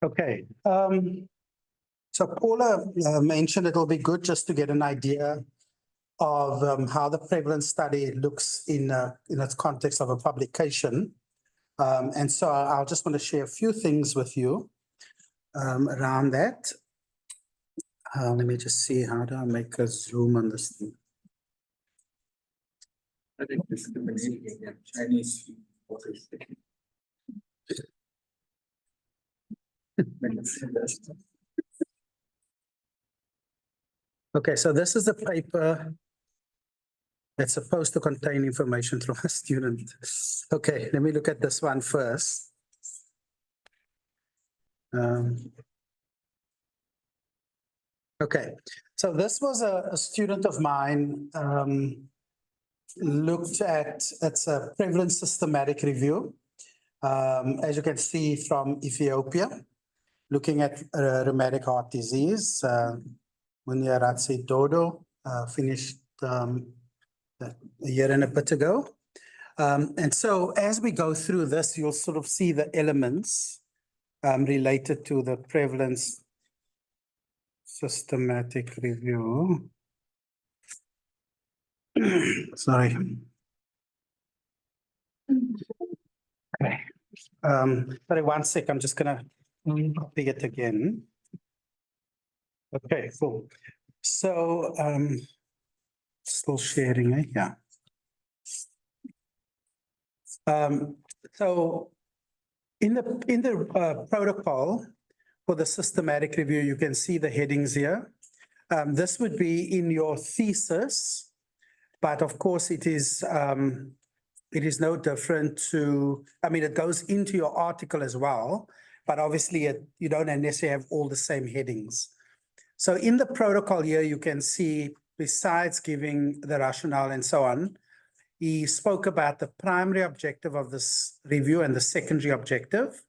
Okay. So Paula mentioned it'll be good just to get an idea of how the prevalence study looks in its context of a publication. And so I'll just want to share a few things with you around that. Let me just see, how do I make a zoom on this thing? I think this is the Chinese. Okay, so this is the paper that's supposed to contain information from a student. Okay, let me look at this one first. Okay, so this was a student of mine, looked at, it's a prevalence systematic review. As you can see from Ethiopia, looking at rheumatic heart disease. Munyaratse Dodo finished a year and a bit ago. And so as we go through this, you'll sort of see the elements related to the prevalence systematic review. Sorry. Okay. Sorry, one sec. I'm just gonna copy it again. Okay, cool. So still sharing, eh? Yeah. So in the protocol for the systematic review, you can see the headings here. This would be in your thesis, but of course it is no different to, I mean, it goes into your article as well, but obviously you don't necessarily have all the same headings. So in the protocol here, you can see, besides giving the rationale and so on, he spoke about the primary objective of this review and the secondary objective.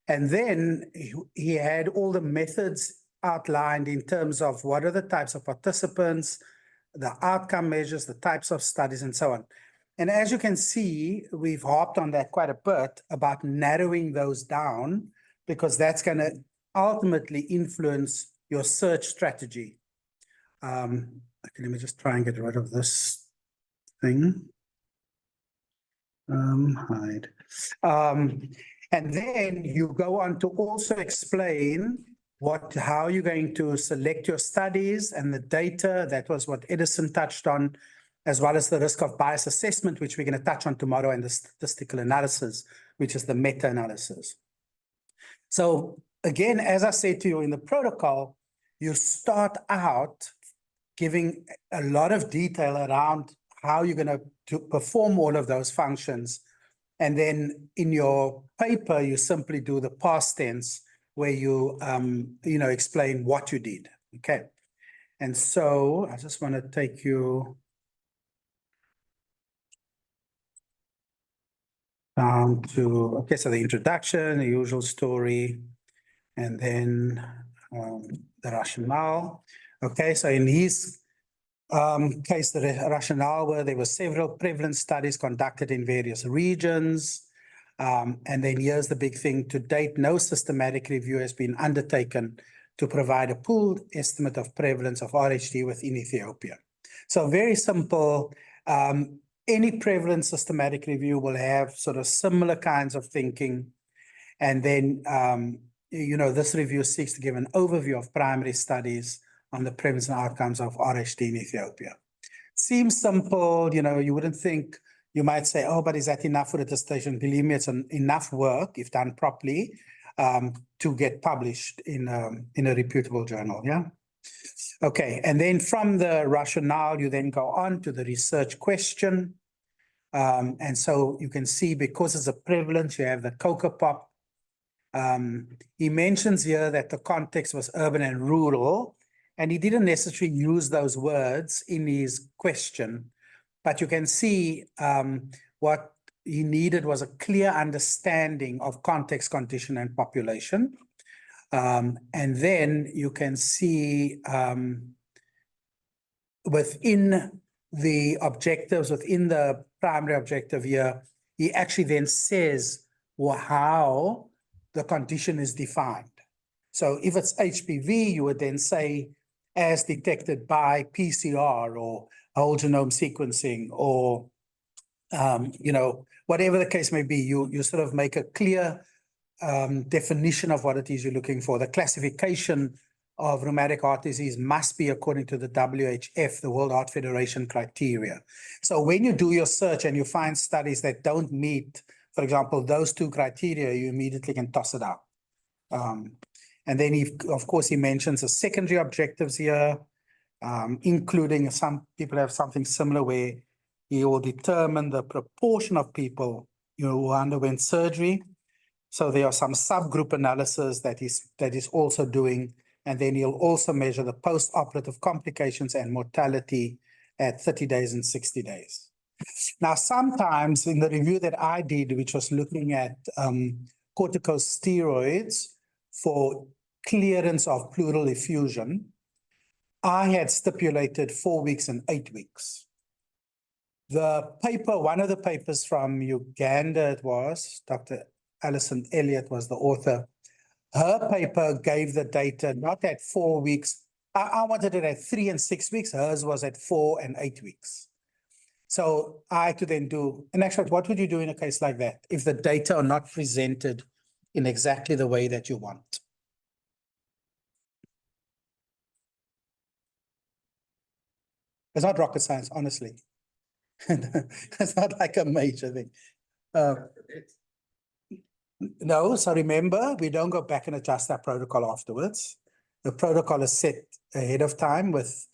And then he had all the methods outlined in terms of what are the types of participants, the outcome measures, the types of studies, and so on. And as you can see, we've harped on that quite a bit about narrowing those down, because that's going to ultimately influence your search strategy. Okay, let me just try and get rid of this thing. Hide. And then you go on to also explain how you're going to select your studies and the data. That was what Edison touched on, as well as the risk of bias assessment, which we're going to touch on tomorrow, and the statistical analysis, which is the meta-analysis. So again, as I said to you in the protocol, you start out giving a lot of detail around how you're going to perform all of those functions. And then in your paper, you simply do the past tense where you, explain what you did. Okay. And so I just want to take you down to, okay, so the introduction, the usual story, and then the rationale. Okay, so in his case, the rationale were there were several prevalence studies conducted in various regions. And then here's the big thing: to date, no systematic review has been undertaken to provide a pooled estimate of prevalence of RHD within Ethiopia. So very simple. Any prevalence systematic review will have sort of similar kinds of thinking. And then, this review seeks to give an overview of primary studies on the prevalence and outcomes of RHD in Ethiopia. Seems simple, you wouldn't think, you might say, oh, but is that enough for a dissertation? Believe me, it's enough work, if done properly, to get published in a reputable journal, yeah? Okay, and then from the rationale, you then go on to the research question. And so you can see, because it's a prevalence, you have the cocoa pop. He mentions here that the context was urban and rural, and he didn't necessarily use those words in his question, but you can see what he needed was a clear understanding of context, condition, and population. And then you can see within the objectives, within the primary objective here, he actually then says, well, how the condition is defined. So if it's HPV, you would then say, as detected by PCR or whole genome sequencing or, whatever the case may be, you sort of make a clear definition of what it is you're looking for. The classification of rheumatic heart disease must be according to the WHF, the World Heart Federation criteria. So when you do your search and you find studies that don't meet, for example, those two criteria, you immediately can toss it out. And then, of course, he mentions the secondary objectives here, including some people have something similar where he will determine the proportion of people who underwent surgery. So there are some subgroup analysis that is also doing, and then he'll also measure the post-operative complications and mortality at 30 days and 60 days. Now, sometimes in the review that I did, which was looking at corticosteroids for clearance of pleural effusion, I had stipulated 4 weeks and 8 weeks. The paper, one of the papers from Uganda, it was, Dr. Alison Elliott was the author. Her paper gave the data not at 4 weeks. I wanted it at 3 and 6 weeks. Hers was at 4 and 8 weeks. So I had to then do, in actual, what would you do in a case like that if the data are not presented in exactly the way that you want? It's not rocket science, honestly. It's not like a major thing. No, so remember, we don't go back and adjust our protocol afterwards. The protocol is set ahead of time with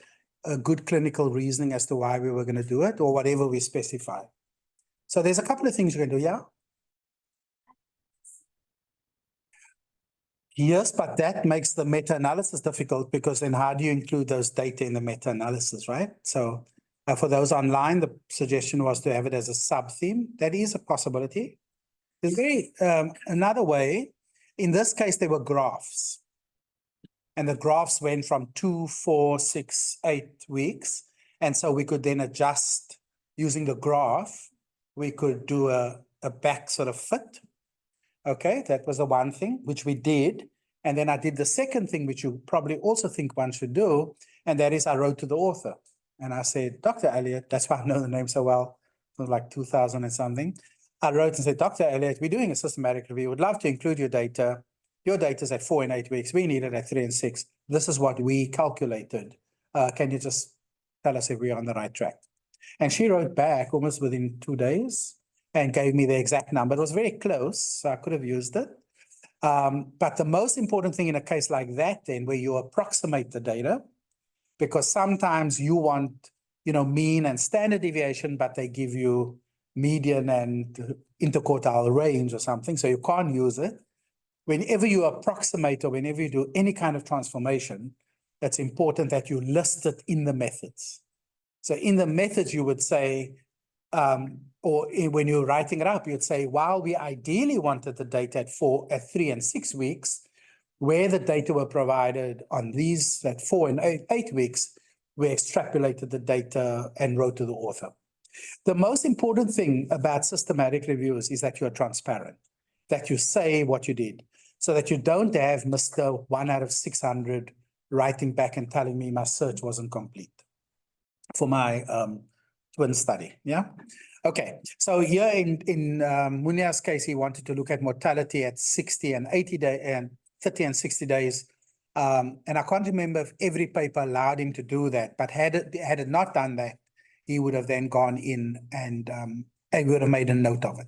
a good clinical reasoning as to why we were going to do it or whatever we specify. So there's a couple of things you can do, yeah? Yes, but that makes the meta-analysis difficult because then how do you include those data in the meta-analysis, right? So for those online, the suggestion was to have it as a sub-theme. That is a possibility. There's another way. In this case, there were graphs. And the graphs went from 2, 4, 6, 8 weeks. And so we could then adjust using the graph. We could do a back sort of fit. Okay, that was the one thing, which we did. And then I did the second thing, which you probably also think one should do. And that is I wrote to the author. And I said, Dr. Elliott, that's why I know the name so well. It was like 2000 and something. I wrote and said, Dr. Elliott, we're doing a systematic review. Would love to include your data. Your data is at 4 and 8 weeks. We need it at 3 and 6. This is what we calculated. Can you just tell us if we're on the right track? And she wrote back almost within 2 days and gave me the exact number. It was very close, so I could have used it. But the most important thing in a case like that, then, where you approximate the data, because sometimes you want, mean and standard deviation, but they give you median and interquartile range or something, so you can't use it. Whenever you approximate or whenever you do any kind of transformation, it's important that you list it in the methods. So in the methods, you would say, when you're writing it up, you'd say, while we ideally wanted the data at 3 and 6 weeks, where the data were provided on these at 4 and 8 weeks, we extrapolated the data and wrote to the author. The most important thing about systematic reviews is that you're transparent, that you say what you did, so that you don't have Mr. 1 out of 600 writing back and telling me my search wasn't complete for my twin study, yeah? Okay, so here in Munia's case, he wanted to look at mortality at 60 and 80 days and 30 and 60 days. And I can't remember if every paper allowed him to do that, but had it not done that, he would have then gone in and he would have made a note of it.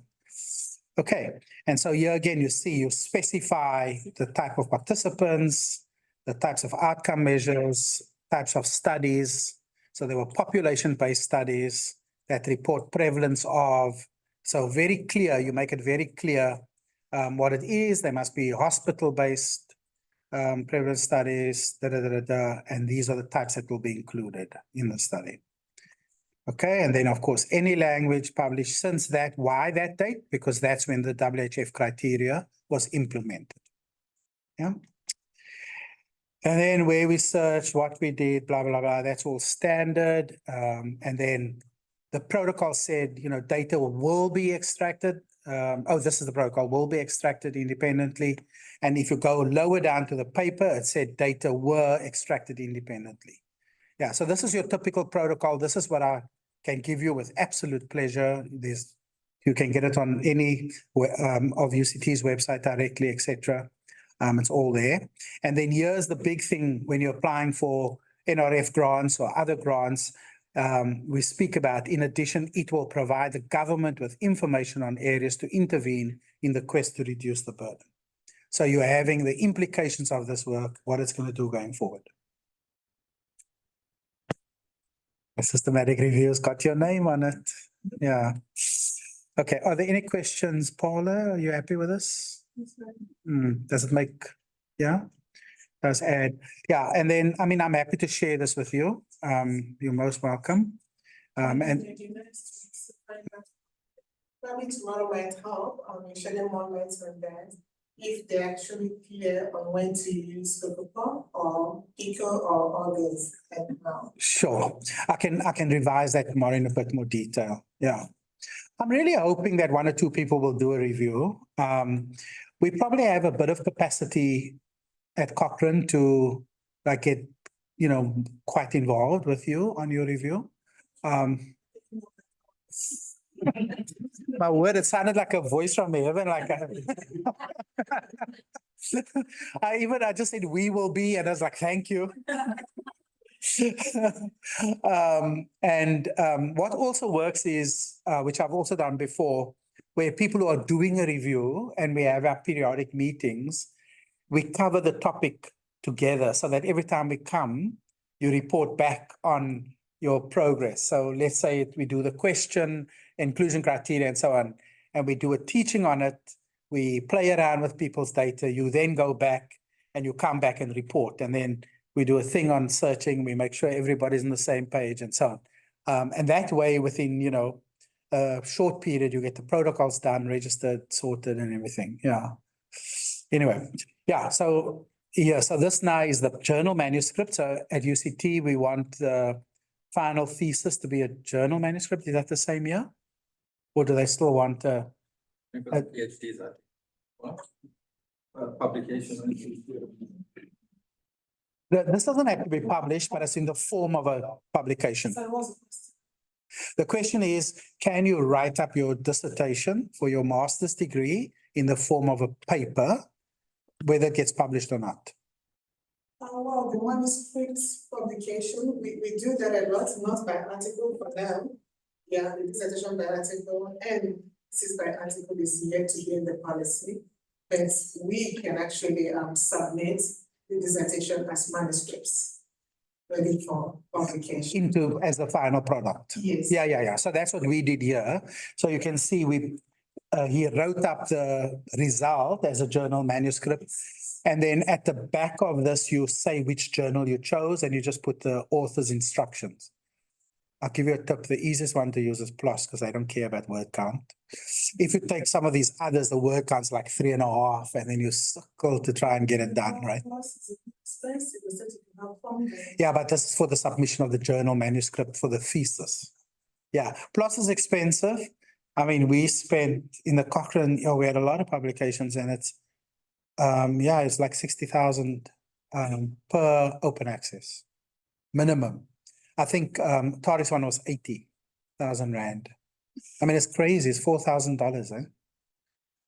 Okay, and so here again, you specify the type of participants, the types of outcome measures, types of studies. So there were population-based studies that report prevalence of, so very clear, you make it very clear what it is. They must be hospital-based prevalence studies, and these are the types that will be included in the study. Okay, and then of course, any language published since that. Why that date? Because that's when the WHF criteria was implemented. Yeah. And then where we searched, what we did, blah, blah, blah, that's all standard. And then the protocol said, data will be extracted. this is the protocol, will be extracted independently. And if you go lower down to the paper, it said data were extracted independently. Yeah, so this is your typical protocol. This is what I can give you with absolute pleasure. You can get it on any of UCT's website directly, etc. It's all there. And then here's the big thing when you're applying for NRF grants or other grants. We speak about, in addition, it will provide the government with information on areas to intervene in the quest to reduce the burden. So you're having the implications of this work, what it's going to do going forward. A systematic review's got your name on it. Yeah. Okay, are there any questions, Paula? Are you happy with this? Does it make, yeah? Does add, yeah, and then, I mean, I'm happy to share this with you. You're most welcome. And probably tomorrow might help, shedding more light on that. If they're actually clear on when to use Cocoa or Eco or others and now. sure, I can revise that tomorrow in a bit more detail. Yeah. I'm really hoping that one or two people will do a review. We probably have a bit of capacity at Cochrane to like get, quite involved with you on your review. My word, it sounded like a voice from heaven, like I just said we will be, and I was like, thank you. What also works is, which I've also done before, where people who are doing a review and we have our periodic meetings, we cover the topic together so that every time we come, you report back on your progress. So let's say we do the question, inclusion criteria and so on, and we do a teaching on it. We play around with people's data. You then go back and you come back and report. And then we do a thing on searching. We make sure everybody's on the same page and so on. And that way, within, a short period, you get the protocols done, registered, sorted and everything. Yeah. Anyway, yeah. So this now is the journal manuscript. So at UCT, we want the final thesis to be a journal manuscript. Is that the same year? Or do they still want PhDs are publication. This doesn't have to be published, but it's in the form of a publication. The question is, can you write up your dissertation for your master's degree in the form of a paper, whether it gets published or not? Well, the manuscripts publication, we do that a lot, not by article for them. Yeah, the dissertation by article, and this is by article is yet to be in the policy, but we can actually submit the dissertation as manuscripts ready for publication. As the final product. Yes. Yeah. So that's what we did here. So you can see he wrote up the result as a journal manuscript. And then at the back of this, you say which journal you chose and you just put the author's instructions. I'll give you a tip. The easiest one to use is PLOS because I don't care about word count. If you take some of these others, the word count's like 3.5, and then you circle to try and get it done, right? Yeah, but this is for the submission of the journal manuscript for the thesis. Yeah, PLOS is expensive. I mean, we spent in the Cochrane, we had a lot of publications and it's, it's like 60,000 per open access minimum. I think Tariq's one was 80,000 Rand. I mean, it's crazy. It's $4,000.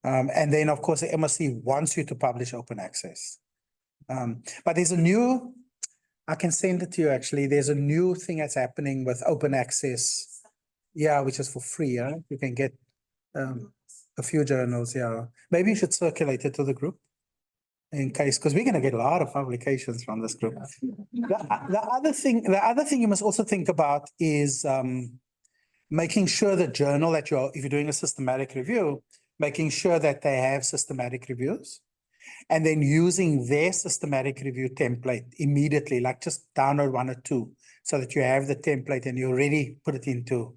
And then, of course, the MSc wants you to publish open access. But there's a new, I can send it to you actually. There's a new thing that's happening with open access. Yeah, which is for free. Yeah? You can get a few journals. Yeah, maybe you should circulate it to the group in case, because we're going to get a lot of publications from this group. The other thing you must also think about is making sure the journal that if you're doing a systematic review, making sure that they have systematic reviews, and then using their systematic review template immediately, like just download one or two so that you have the template and you already put it into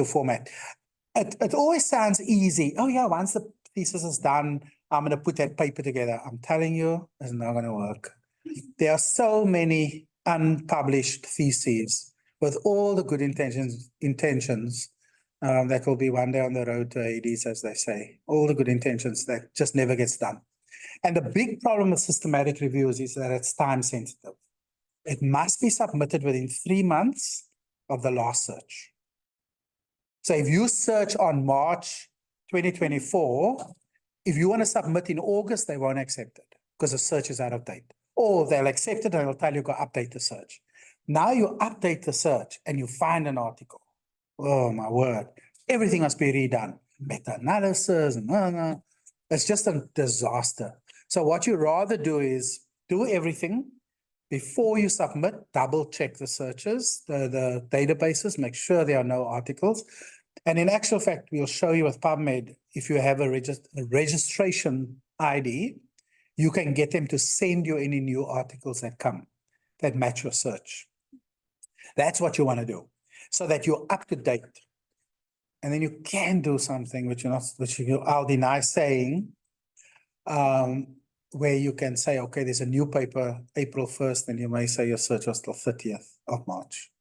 format. It always sounds easy. Oh yeah, once the thesis is done, I'm going to put that paper together. I'm telling you, it's not going to work. There are so many unpublished theses with all the good intentions. That will be one day on the road to Hades, as they say. All the good intentions that just never gets done. And the big problem with systematic reviews is that it's time sensitive. It must be submitted within 3 months of the last search. So if you search on March 2024, if you want to submit in August, they won't accept it because the search is out of date. Or they'll accept it and they'll tell you go update the search. Now you update the search and you find an article. Oh my word. Everything must be redone. Meta-analysis and it's just a disaster. So what you rather do is do everything before you submit, double check the searches, the databases, make sure there are no articles. And in actual fact, we'll show you with PubMed, if you have a registration ID, you can get them to send you any new articles that come that match your search. That's what you want to do, so that you're up to date. And then you can do something which I'll deny saying, where you can say, okay, there's a new paper April 1st, and you may say your search was till 30th of March,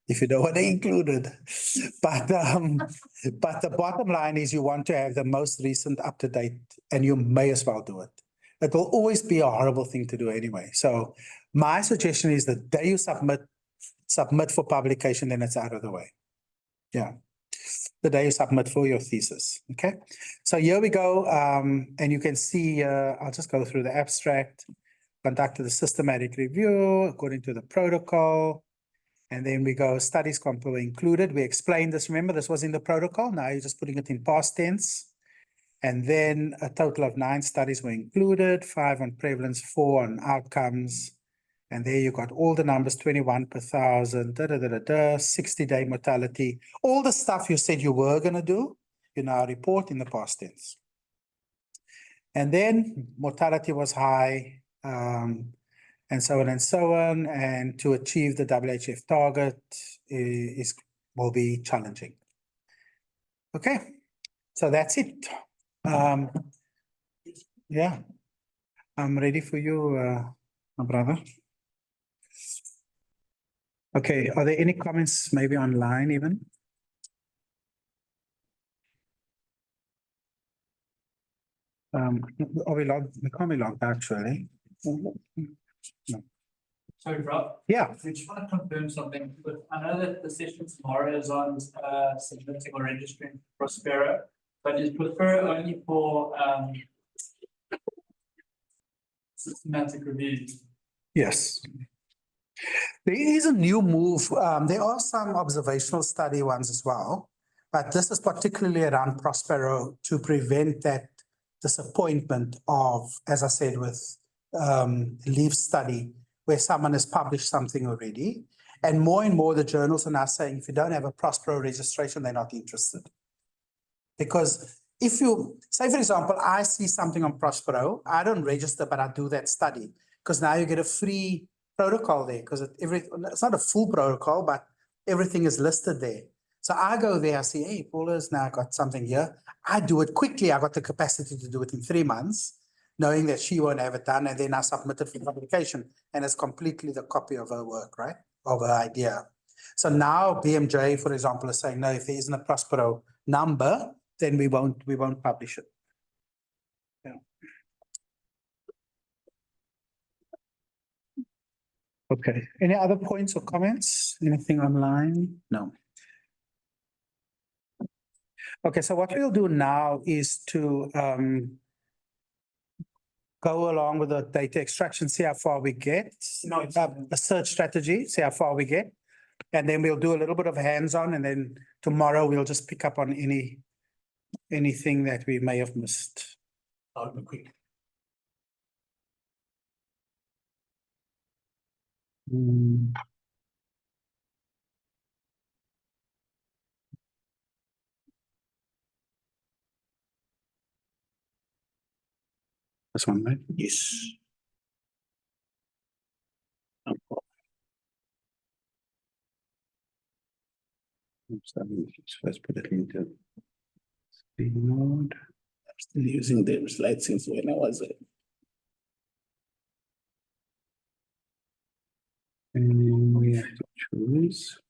if you don't want to include it. But the bottom line is you want to have the most recent up to date, and you may as well do it. It will always be a horrible thing to do anyway. So my suggestion is the day you submit for publication, then it's out of the way. Yeah. The day you submit for your thesis, okay? So here we go, and you can see, I'll just go through the abstract, conducted a systematic review according to the protocol, and then we go studies were included. We explained this, remember this was in the protocol, now you're just putting it in past tense. And then a total of 9 studies were included, 5 on prevalence, 4 on outcomes. And there you got all the numbers, 21 per thousand, 60-day mortality. All the stuff you said you were going to do, you now report in the past tense. And then mortality was high, and so on and so on. And to achieve the WHF target will be challenging. Okay, so that's it. Yeah, I'm ready for you, my brother. Okay, are there any comments maybe online even? Are we logged? We can't be logged actually. Sorry, Rob. Yeah, We just want to confirm something, but I know that the session tomorrow is on submitting or registering Prospero, but is Prospero only for systematic reviews? yes. There is a new move. There are some observational study ones as well, but this is particularly around Prospero to prevent that disappointment of, as I said, with leaf study, where someone has published something already. And more the journals are now saying, if you don't have a Prospero registration, they're not interested. Because if you, say for example, I see something on Prospero, I don't register, but I do that study, because now you get a free protocol there, because it's not a full protocol, but everything is listed there. So I go there, I see, hey, Paula's now got something here. I do it quickly. I got the capacity to do it in 3 months, knowing that she won't have it done, and then I submit it for publication, and it's completely the copy of her work, right? Of her idea. So now BMJ, for example, is saying, no, if there isn't a Prospero number, then we won't publish it. Yeah. Okay. Any other points or comments? Anything online? No. Okay, so what we'll do now is to go along with the data extraction, see how far we get. No, it's a search strategy, see how far we get. And then we'll do a little bit of hands-on, and then tomorrow we'll just pick up on anything that we may have missed. I'll be quick. This one, right? Yes. Let's put it into speed mode. I'm still using the slide since when I was it. And we have to choose.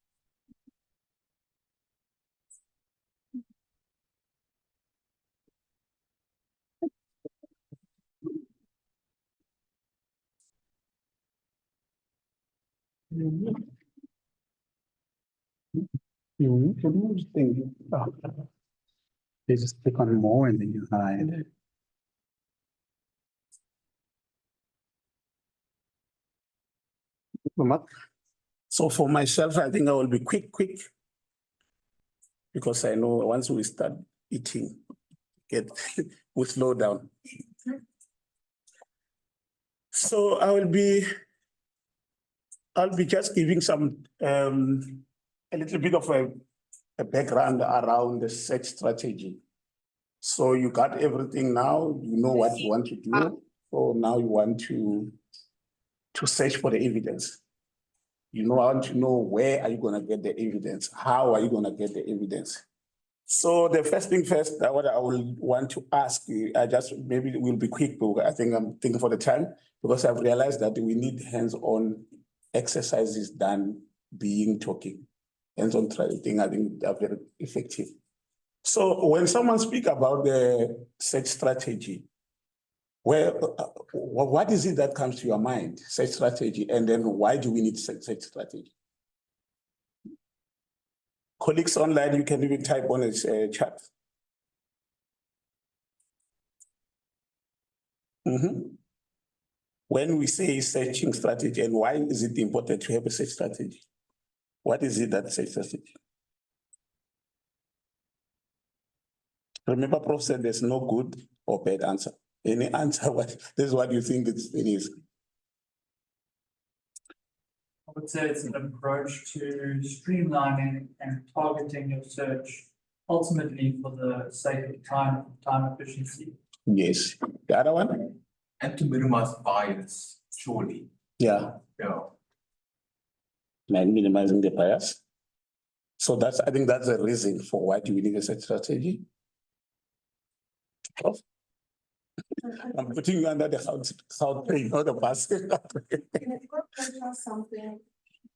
You need to do this thing. Oh. You just click on more and then you hide. So for myself, I think I will be quick, because I know once we start eating, we slow down. So I'll be just giving some a little bit of a background around the search strategy. So you got everything now, you know what you want to do. So now you want to search for the evidence. You know, I want to know where are you going to get the evidence? How are you going to get the evidence? So the first thing first, what I will want to ask you, I just maybe we'll be quick, but I think I'm thinking for the time, because I've realized that we need hands-on exercises done being talking. Hands-on thing, I think are very effective. So when someone speaks about the search strategy, what is it that comes to your mind, search strategy, and then why do we need search strategy? Colleagues online, you can even type on a chat. When we say searching strategy, and why is it important to have a search strategy? What is it that search strategy? Remember, Prof said there's no good or bad answer. Any answer, this is what you think it is. I would say it's an approach to streamlining and targeting your search, ultimately for the sake of time efficiency. Yes. The other one? And to minimize bias, surely. Yeah. Yeah. And minimizing the bias. So I think that's the reason for why do we need a search strategy. Prof? I'm putting you under the south train, not the bus. You know, you got to mention something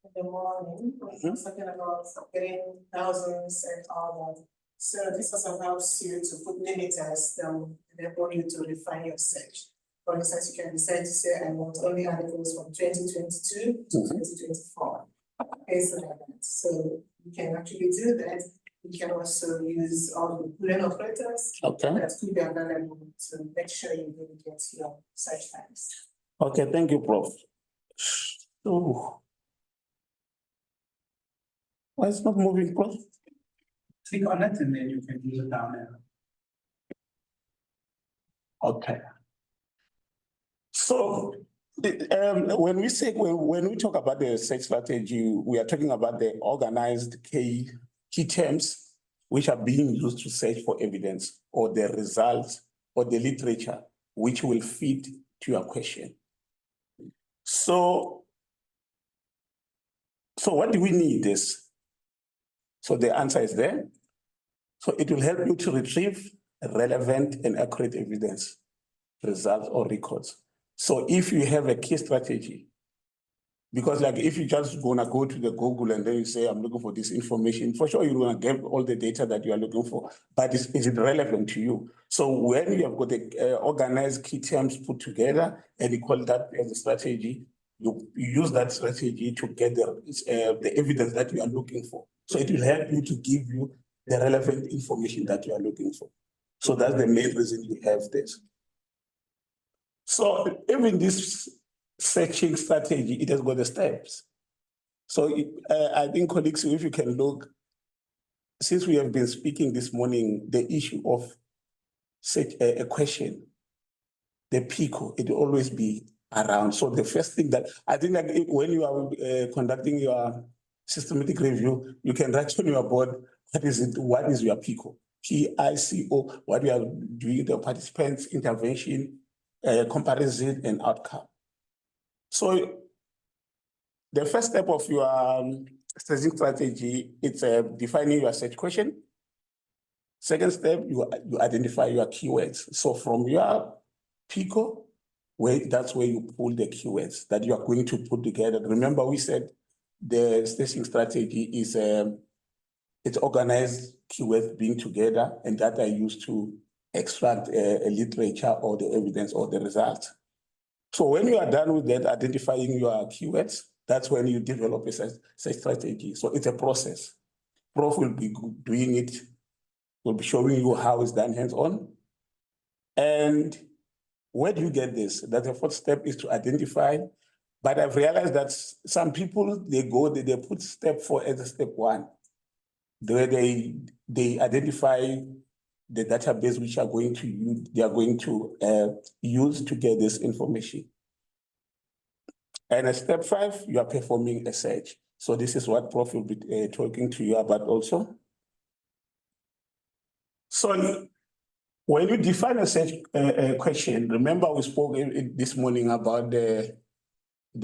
in the morning, something about getting thousands and all that. So this also helps you to put limiters down and enable you to refine your search. For instance, you can decide to say, I want only articles from 2022 to 2024. Things like that. So you can actually do that. You can also use all the Boolean operators Okay. that could be available to make sure you really get your search times. Okay, thank you, Prof. Oh. Why is it not moving, Prof? Click on it and then you can use it down there. Okay. So when we talk about the search strategy, we are talking about the organized key terms which are being used to search for evidence or the results or the literature which will fit to your question. So what do we need this? So the answer is there. So it will help you to retrieve relevant and accurate evidence, results or records. So if you have a key strategy, because like if you just gonna go to the Google and then you say, I'm looking for this information, for sure you're gonna get all the data that you are looking for, but is it relevant to you? So when you have got the organized key terms put together and you call that as a strategy, you use that strategy to get the evidence that you are looking for. So it will help you to give you the relevant information that you are looking for. So that's the main reason you have this. So even this searching strategy, it has got the steps. So I think colleagues, if you can look, since we have been speaking this morning, the issue of such a question, the PICO, it will always be around. So the first thing that I think that when you are conducting your systematic review, you can write on your board, what is your PICO? PICO, what you are doing, the participants, intervention, comparison and outcome. So the first step of your searching strategy, it's defining your search question. Second step, you identify your keywords. So from your PICO, that's where you pull the keywords that you are going to put together. Remember, we said the searching strategy is it's organized keywords being together, and that are used to extract a literature or the evidence or the results. So when you are done with that, identifying your keywords, That's when you develop a search strategy. So it's a process. Prof will be doing it, will be showing you how it's done hands-on. And where do you get this? That the first step is to identify. But I've realized that some people, they put step 4 as a step 1, where they identify the database which they are going to use to get this information. And at step 5, you are performing a search. So this is what Prof will be talking to you about also. So when you define a search question, remember we spoke this morning about the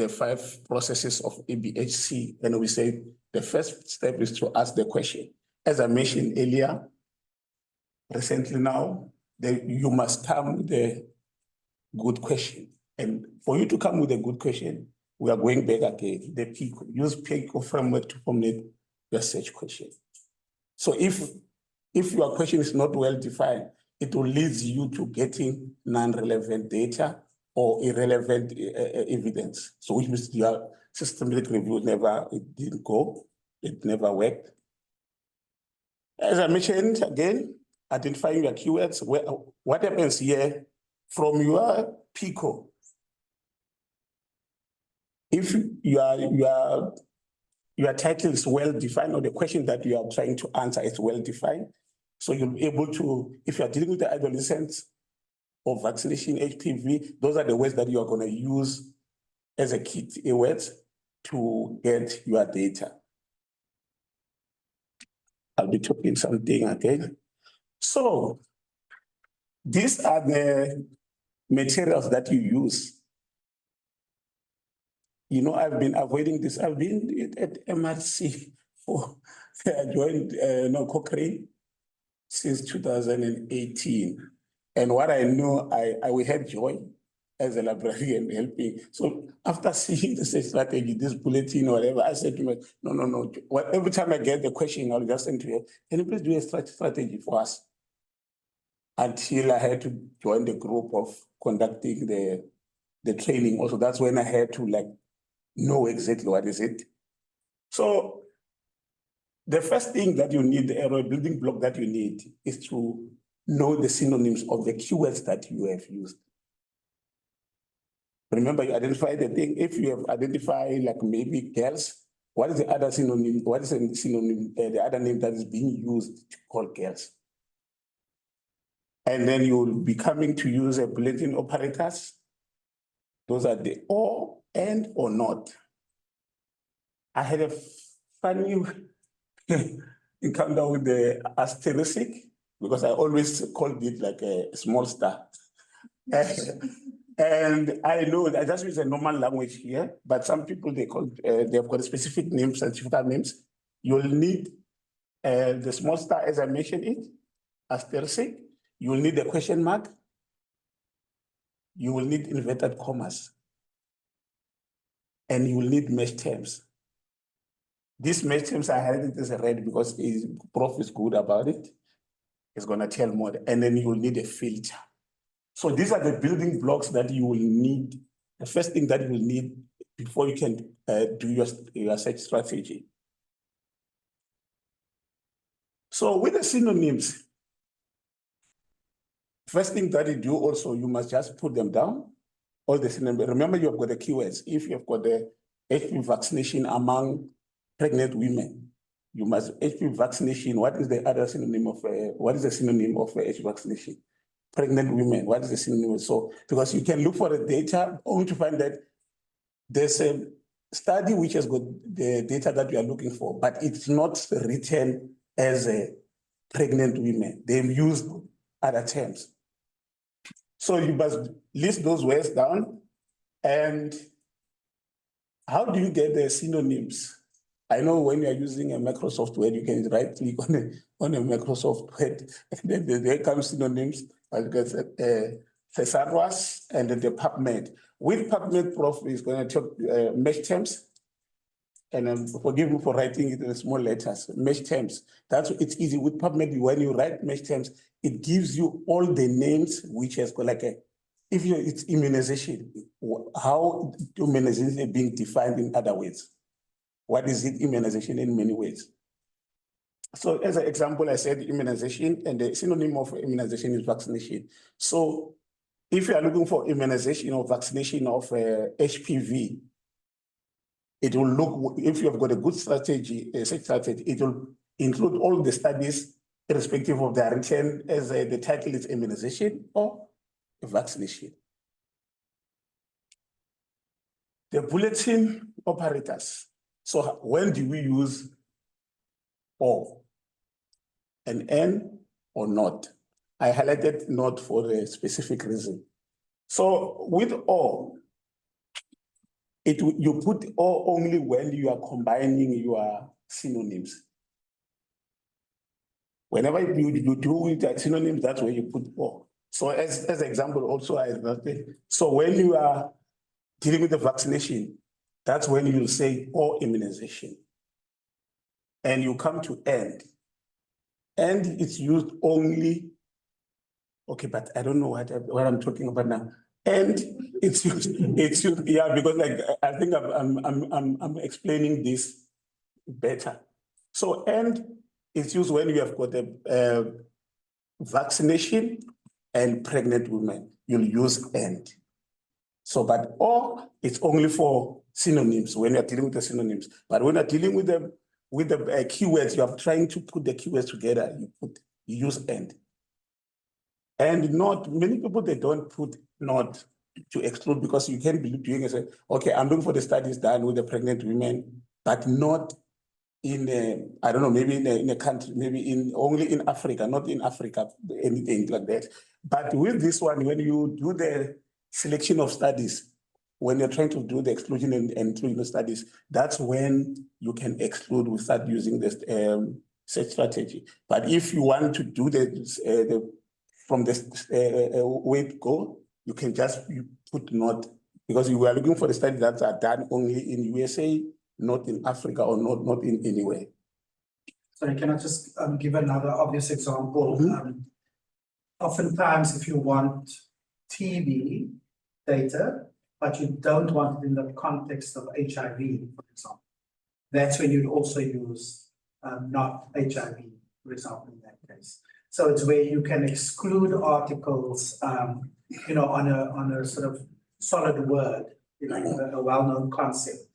5 processes of ABHC, and we said the first step is to ask the question. As I mentioned earlier, recently now, you must come with a good question. And for you to come with a good question, we are going back again. The PICO, use PICO framework to formulate your search question. So if your question is not well defined, it will lead you to getting non-relevant data or irrelevant evidence. So which means your systematic review it didn't go, it never worked. As I mentioned again, identifying your keywords. What happens here from your PICO? If your title is well defined, or the question that you are trying to answer is well defined, so you'll be able to, if you are dealing with the adolescents or vaccination, HPV, those are the words that you are going to use as a key words to get your data. I'll be talking something again. So these are the materials that you use. You know, I've been avoiding this. I've been at MRC I joined Cochrane since 2018. And what I know, we had joy as a librarian helping. So after seeing the search strategy, this bulletin or whatever, I said to myself, no. Every time I get the question, I'll just send to you, can you please do a strategy for us? Until I had to join the group of conducting the training. Also, that's when I had to know exactly what is it. So the first thing that you need, the building block that you need, is to know the synonyms of the keywords that you have used. Remember, you identify the thing. If you have identified maybe girls, what is the other synonym? What is the synonym, the other name that is being used to call girls? And then you will be coming to use a bulletin operators. Those are the or, and, or not. I had a funny encounter with the asterisk, because I always called it like a small star. And I know that just use a normal language here, but some people, they've got specific names, scientific names. You'll need the small star, as I mentioned it, asterisk. You will need a question mark. You will need inverted commas. And you will need mesh terms. These mesh terms I had it as a red because Prof is good about it. It's going to tell more. And then you will need a filter. So these are the building blocks that you will need. The first thing that you will need before you can do your search strategy. So with the synonyms, first thing that you do also, you must just put them down. All the synonyms. Remember, you have got the keywords. If you have got the HPV vaccination among pregnant women, you must HPV vaccination. What is the other synonym of HPV vaccination? Pregnant women. What is the synonym? So because you can look for the data only to find that there's a study which has got the data that you are looking for, but it's not written as a pregnant women. They've used other terms. So you must list those words down. And how do you get the synonyms? I know when you're using a Microsoft Word, you can right click on a Microsoft Word, and then there comes synonyms, like thesaurus and then the PubMed. With PubMed, Prof is going to talk mesh terms. And forgive me for writing it in small letters, mesh terms. It's easy with PubMed. When you write mesh terms, it gives you all the names which has got if it's immunization, how immunization is being defined in other ways? What is it immunization in many ways? So as an example, I said immunization, and the synonym of immunization is vaccination. So if you are looking for immunization or vaccination of HPV, it will look, if you have got a good strategy, such strategy, it will include all the studies irrespective of their written, as the title is immunization or vaccination. The bulletin operators. So when do we use or? An N or not? I highlighted not for a specific reason. So with or, you put or only when you are combining your synonyms. Whenever you do with the synonyms, that's where you put or. So as example, also I wrote, so when you are dealing with the vaccination, that's when you say or immunization. And you come to end. And it's used only, okay, but I don't know what I'm talking about now. And it's used, yeah, because like I think I'm explaining this better. So and it's used when you have got a vaccination and pregnant women. You'll use and. So, but or it's only for synonyms when you're dealing with the synonyms. But when you're dealing with the keywords, you are trying to put the keywords together, you use and. And not, many people, they don't put not to exclude because you can be doing it. Okay, I'm looking for the studies done with the pregnant women, but not in I don't know, maybe in a country, maybe only in Africa, not in Africa, anything like that. But with this one, when you do the selection of studies, when you're trying to do the exclusion and inclusion studies, that's when you can exclude, we start using this search strategy. But if you want to do from this way to go, you can just put not, because you are looking for the studies that are done only in USA, not in Africa, or not in anywhere. Sorry, can I just give another obvious example? Oftentimes, if you want TB data, but you don't want it in the context of HIV, for example, that's when you'd also use not HIV, for example, in that case. So it's where you can exclude articles, you know, on a sort of solid word, you know, a well-known concept.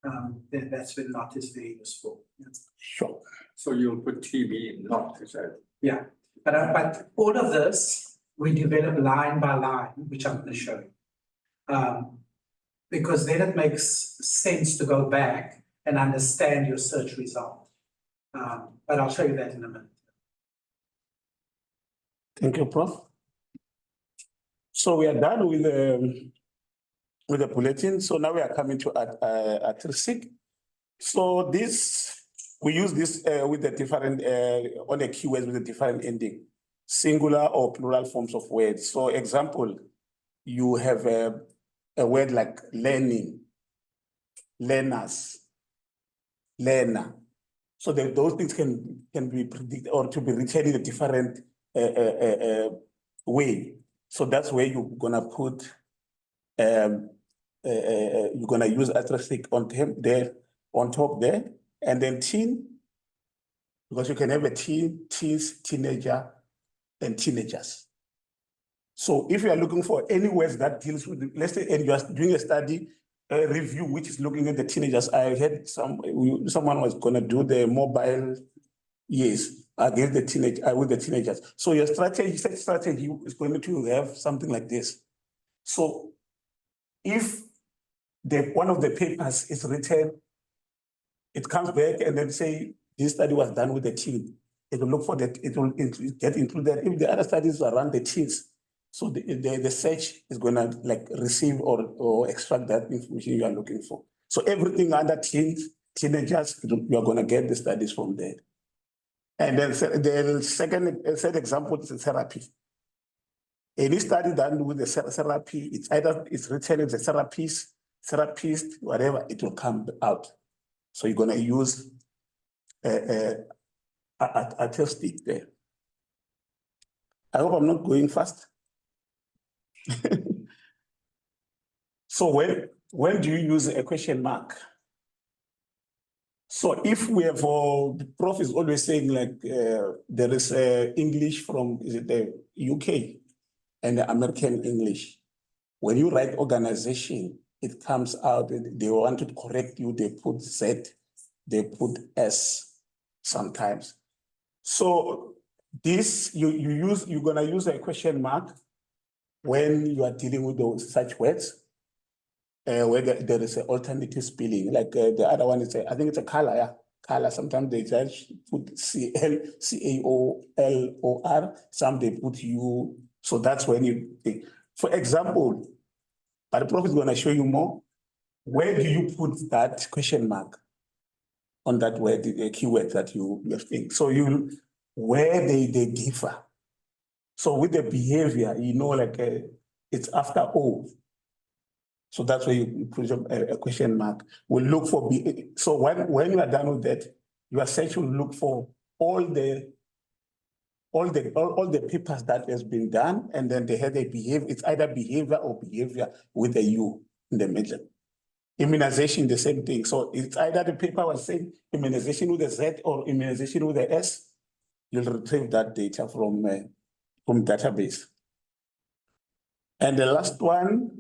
Then that's when not is very useful. Sure. So you'll put TB in not, is that? Yeah, but all of this, we develop line by line, which I'm going to show you. Because then it makes sense to go back and understand your search result. But I'll show you that in a minute. Thank you, Prof. So we are done with the bulletin. So now we are coming to ATRISIC. So we use this with the different, on the keywords with the different ending, singular or plural forms of words. So example, you have a word like learning, learners, learner. So those things can be predicted or to be written in a different way. So that's where you're gonna put, you're gonna use ATRISIC on top there, and then teen, because you can have a teen, teens, teenager, and teenagers. So if you are looking for any words that deals with, let's say, and you are doing a study, a review, which is looking at the teenagers, I heard someone was gonna do the mobile, yes, against the with the teenagers. So your strategy is going to have something like this. So if one of the papers is written, it comes back and then say, this study was done with the teen. It will look for that, it will get included. If the other studies are around the teens, so the search is gonna like receive or extract that information you are looking for. So everything under teens, teenagers, you are gonna get the studies from there. And then the third example is therapy. Any study done with the therapy, it's either it's written as a therapist, whatever, it will come out. So you're gonna use a there. I hope I'm not going fast. So when do you use a question mark? So if we have, the prof is always saying like, there is English from, is it the UK and the American English. When you write organization, it comes out, they want to correct you, they put Z, they put S sometimes. So this, you're gonna use a question mark when you are dealing with those such words, where there is an alternative spelling, like the other one is, I think it's a color, yeah, color. Sometimes they just put CAOLOR, some they put U. So that's when you think. For example, but the prof is going to show you more. Where do you put that question mark on that word, the keyword that you think? So where they differ. So with the behavior, like it's after O. So that's where you put a question mark. We'll look for, so when you are done with that, your search will look for all the papers that has been done, and then they have a behavior, it's either behavior or behavior with a U in the middle. Immunization, the same thing. So it's either the paper was saying immunization with a Z or immunization with a S. You'll retrieve that data from database. And the last one,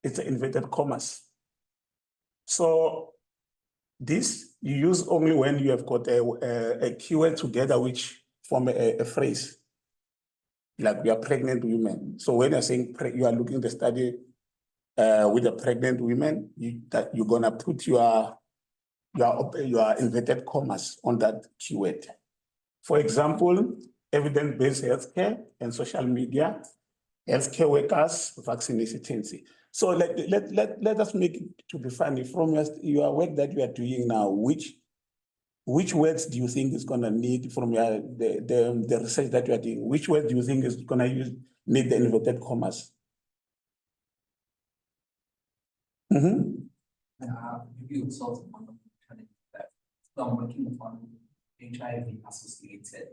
it's inverted commas. So this you use only when you have got a keyword together which form a phrase. Like we are pregnant women. So when you're saying you are looking at the study with the pregnant women, you're gonna put your inverted commas on that keyword. For example, evidence-based healthcare and social media, healthcare workers, vaccination tendency. So let us make it to be funny from your work that you are doing now. Which words do you think is going to need from the research that you are doing? Which words do you think is going to need the inverted commas? Maybe also that I'm working on HIV associated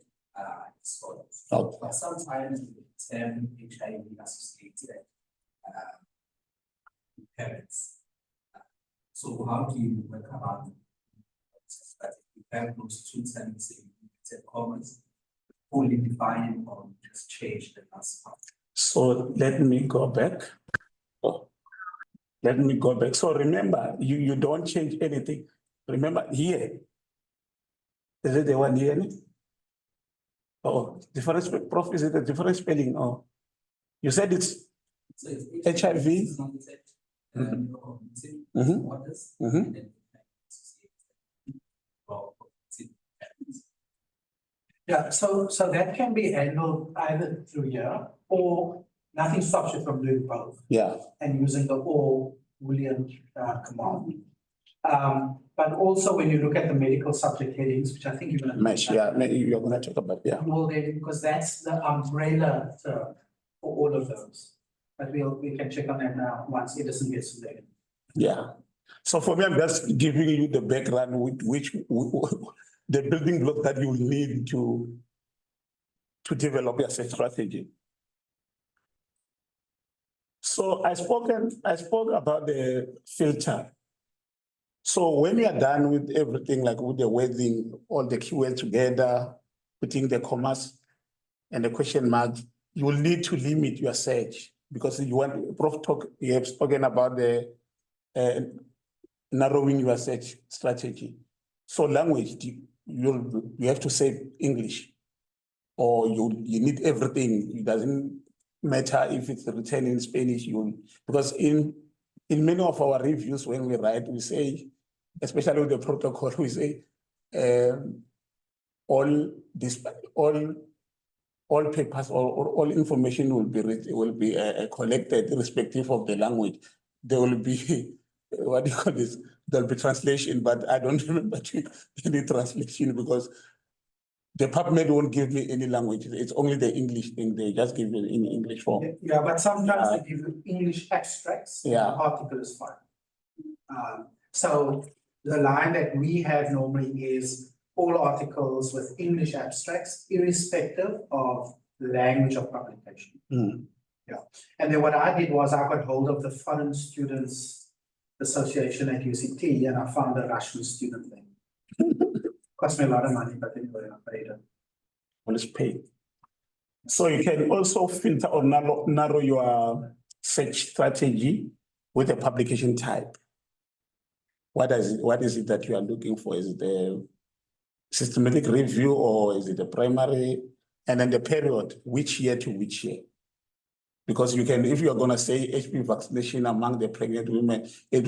disorders. Okay. But sometimes the term HIV associated impairments. So how do you work around that you have those two terms in inverted commas, fully define or just change the last part? So let me go back. Let me go back. So remember, you don't change anything. Remember here. Is it the one here? Oh, different, prof, is it a different spelling? Oh, you said it's So it's HIV? It's not disorders, and then Yeah, so that can be handled either through here or nothing stops you from doing both Yeah. and using the or Boolean command. But also when you look at the medical subject headings, which I think you're gonna. Mesh, yeah, you're gonna talk about, yeah. Well, because that's the umbrella term for all of those. But we can check on that now once Edison gets to there. Yeah. So for me, I'm just giving you the background with which the building block that you will need to develop your search strategy. So I spoke about the filter. So when you are done with everything, like with the wording, all the keywords together, putting the commas and the question mark, you will need to limit your search because you have spoken about the narrowing your search strategy. So language, you have to say English, or you need everything. It doesn't matter if it's written in Spanish, because in many of our reviews when we write, we say, especially with the protocol, we say all papers or all information will be collected irrespective of the language. There will be what do you call this? There'll be translation, but I don't remember any translation because the PubMed won't give me any language. It's only the English thing. They just give it in English form. Yeah, but sometimes they give you English abstracts. Yeah. The article is fine. So the line that we have normally is all articles with English abstracts, irrespective of the language of publication. And then what I did was I got hold of the Foreign Students Association at UCT and I found a Russian student thing. Cost me a lot of money, but anyway, I paid it. Always pay. So you can also filter or narrow your search strategy with a publication type. What is it that you are looking for? Is it a systematic review or is it a primary? And then the period, which year to which year? Because you can, if you're gonna say HPV vaccination among the pregnant women, it's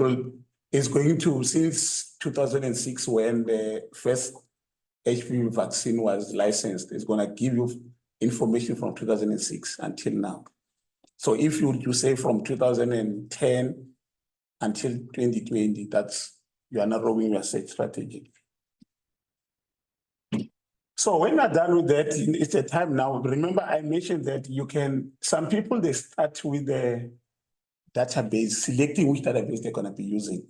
going to, since 2006, when the first HPV vaccine was licensed, it's gonna give you information from 2006 until now. So if you say from 2010 until 2020, you are narrowing your search strategy. So when you're done with that, it's a time now. Remember, I mentioned that some people, they start with the database, selecting which database they're gonna be using.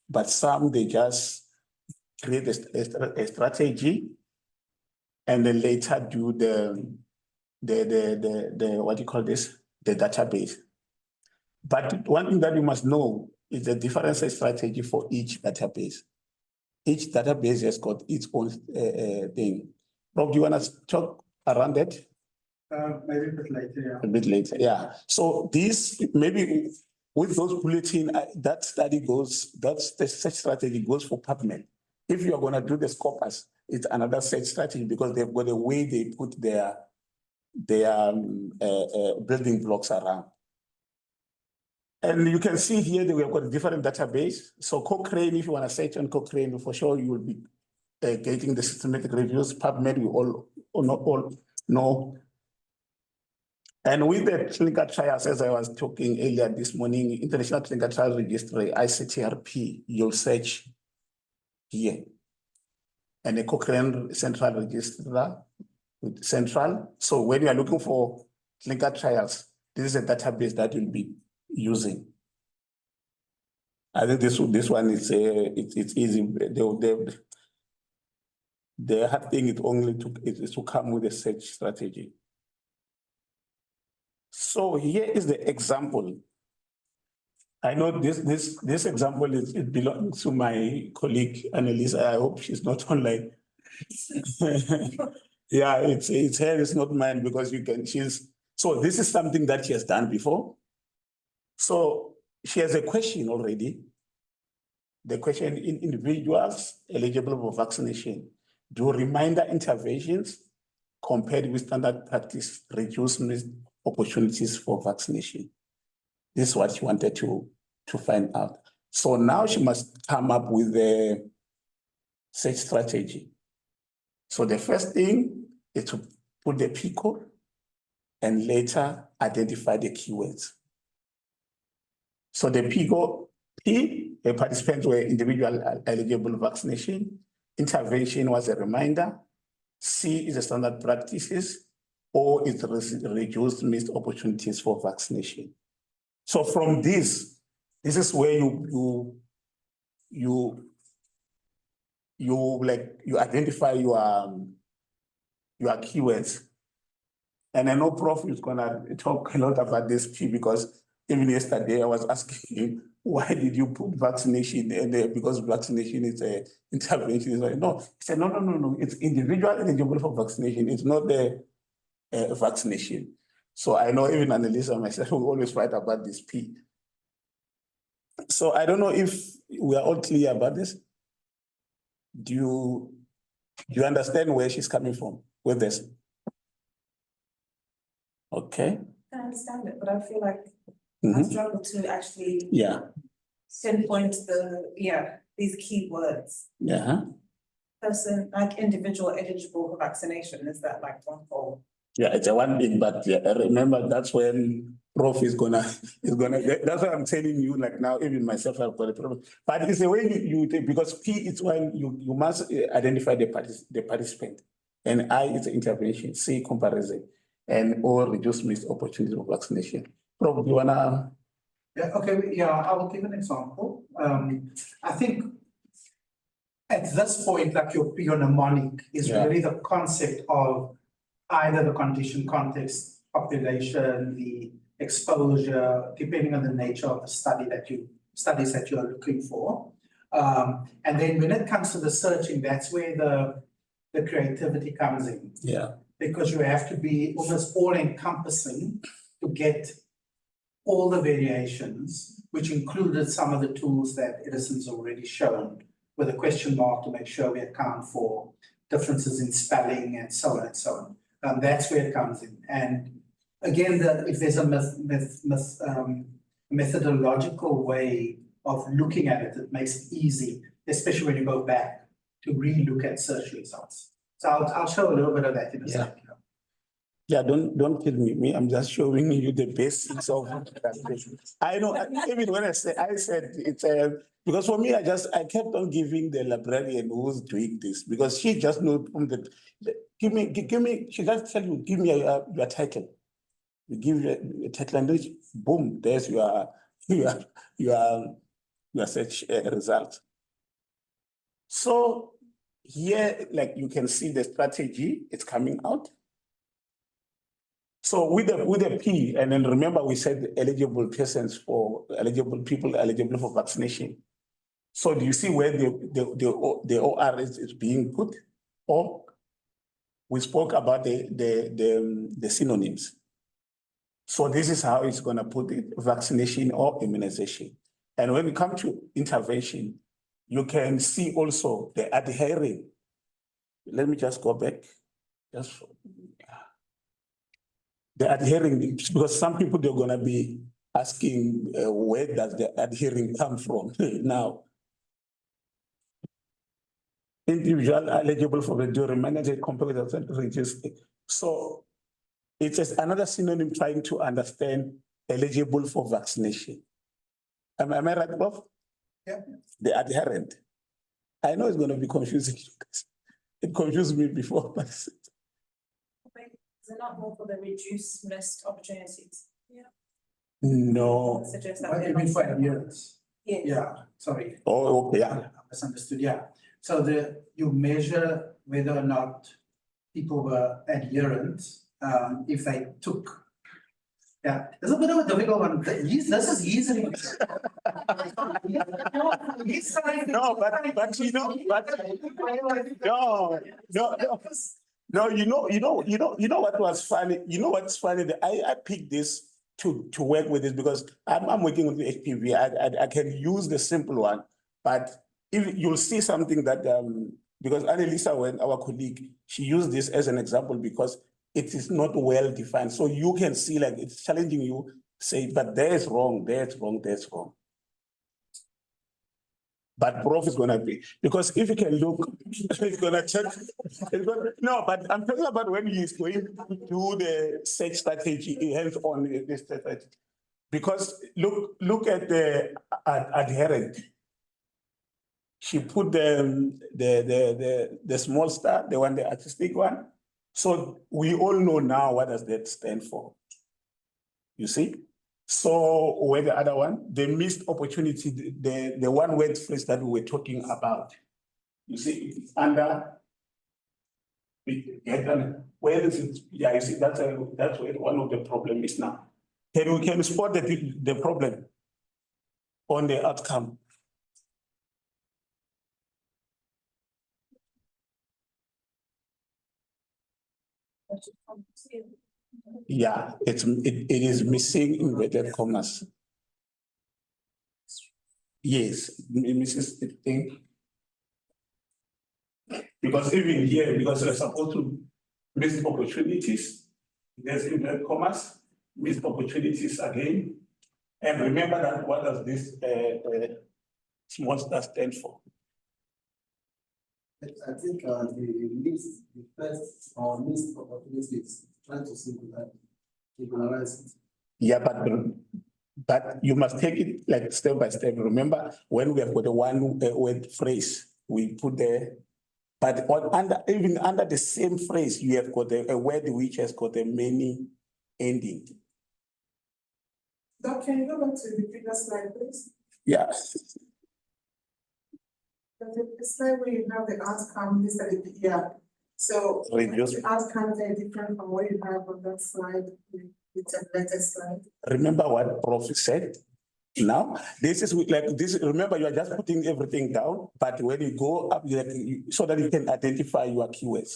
But some, they just create a strategy and then later do the what do you call this? The database. But one thing that you must know is the different strategy for each database. Each database has got its own thing. Rob, do you want to talk around that? Maybe a bit later, yeah. A bit later, yeah. So this, maybe with those bulletin, that the search strategy goes for PubMed. If you're going to do the Scopus, it's another search strategy because they've got a way they put their building blocks around. And you can see here that we have got a different database. So Cochrane, if you want to search on Cochrane, for sure you will be getting the systematic reviews. PubMed, we all know. And with the clinical trials, as I was talking earlier this morning, International Clinical Trials Registry, ICTRP, you'll search here. And the Cochrane Central Registrar with Central. So when you are looking for clinical trials, this is a database that you'll be using. I think this one is it's easy. The hard thing is to come with a search strategy. So here is the example. I know this example it belongs to my colleague Annalisa. I hope she's not online. Yeah, it's her, it's not mine because so this is something that she has done before. So she has a question already. The question: in individuals eligible for vaccination, do reminder interventions compared with standard practice reduce missed opportunities for vaccination? This is what she wanted to find out. So now she must come up with a search strategy. So the first thing is to put the P code and later identify the keywords. So the P code, the participants were individual eligible vaccination. Intervention was a reminder. C is the standard practices, or it reduced missed opportunities for vaccination. So from this is where you identify your keywords. And I know Prof is gonna talk a lot about this P because even yesterday I was asking him, why did you put vaccination in there? Because vaccination is a intervention. Like, no, he said, no. It's individual eligible for vaccination. It's not the vaccination. So I know even Annalisa and myself will always fight about this P. So I don't know if we are all clear about this. Do you understand where she's coming from with this? Okay. I understand it, but I feel like I struggle to actually pinpoint these keywords. Yeah. Person, like individual eligible for vaccination, is that like one whole? Yeah, it's a one big, but remember that's when Prof is gonna, that's what I'm telling you, like now, even myself, I've got a problem. But it's the way you take, because P is when you must identify the participant, and I is the intervention, C comparison, and O reduce missed opportunity of vaccination. Prof, do you wanna? Yeah, okay, yeah, I will give an example. I think at this point, like your mnemonic is really the concept of either the condition, context, population, the exposure, depending on the nature of the studies that you are looking for. And then when it comes to the searching, that's where the creativity comes in. Yeah. Because you have to be almost all encompassing to get all the variations, which included some of the tools that Edison's already shown, with a question mark to make sure we account for differences in spelling and so on and so on. That's where it comes in. And again, if there's a methodological way of looking at it, it makes it easy, especially when you go back to re-look at search results. So I'll show a little bit of that in a second. Yeah, don't kill me. I'm just showing you the basics of I know, even when I said it's because for me, I kept on giving the librarian who's doing this, because she just knows from give me, she just tell you, give me your title. You give a title and then boom, there's your search result. So here, like you can see the strategy, it's coming out. So with the P, and then remember we said eligible persons for eligible people eligible for vaccination. So do you see where the OR is being put? Or we spoke about the synonyms. So this is how it's going to put it: vaccination or immunization. And when it comes to intervention, you can see also the adhering. Let me just go back. The adhering, because some people, they're going to be asking where does the adhering come from now. Individual eligible for the dual managed competence and reduced. So it's just another synonym trying to understand eligible for vaccination. Am I right, Prof? Yeah. The adherent. I know it's going to be confusing. It confused me before, but Is it not more for the reduced missed opportunities? Yeah. no. Suggest that What do you mean for adherence? Yes. Yeah, sorry. Oh, okay. I misunderstood, yeah. So you measure whether or not people were adherent, if they took. Yeah, it's a bit of a difficult one. This is easily. No, but you know, no, you know what was funny? You know what's funny? I picked this to work with this because I'm working with the HPV. I can use the simple one, but if you'll see something that because Annalisa, when our colleague, she used this as an example because it is not well defined. So you can see like it's challenging you, say, but there's wrong, there's wrong, there's wrong. But Prof is gonna be, because if you can look, it's gonna check. No, but I'm talking about when he's going to do the search strategy, hands-on this strategy. Because look at the adherent. She put the small star, the one, the artistic one. So we all know now what does that stand for. You see? So where the other one, the missed opportunity, the one word phrase that we were talking about. You see, it's under. Where is it? Yeah, you see, that's where one of the problem is now. Can we spot the problem on the outcome? Yeah, it is missing inverted commas. Yes, it misses the thing. Because even here, because we're supposed to miss opportunities, there's inverted commas, missed opportunities again. And remember that what does this small star stand for? I think the first or missed opportunities, trying to singularize it. Yeah, but you must take it like step by step. Remember, when we have got a one word phrase, we put there, but even under the same phrase, you have got a word which has got a many ending. Doc, can you go back to the previous slide, please? Yeah. The slide where you have the outcome, yeah. So Reduce. the outcomes are different from what you have on that slide, the templated slide. Remember what Prof said? Now, this is like this. Remember, you are just putting everything down, but when you go up, so that you can identify your keywords.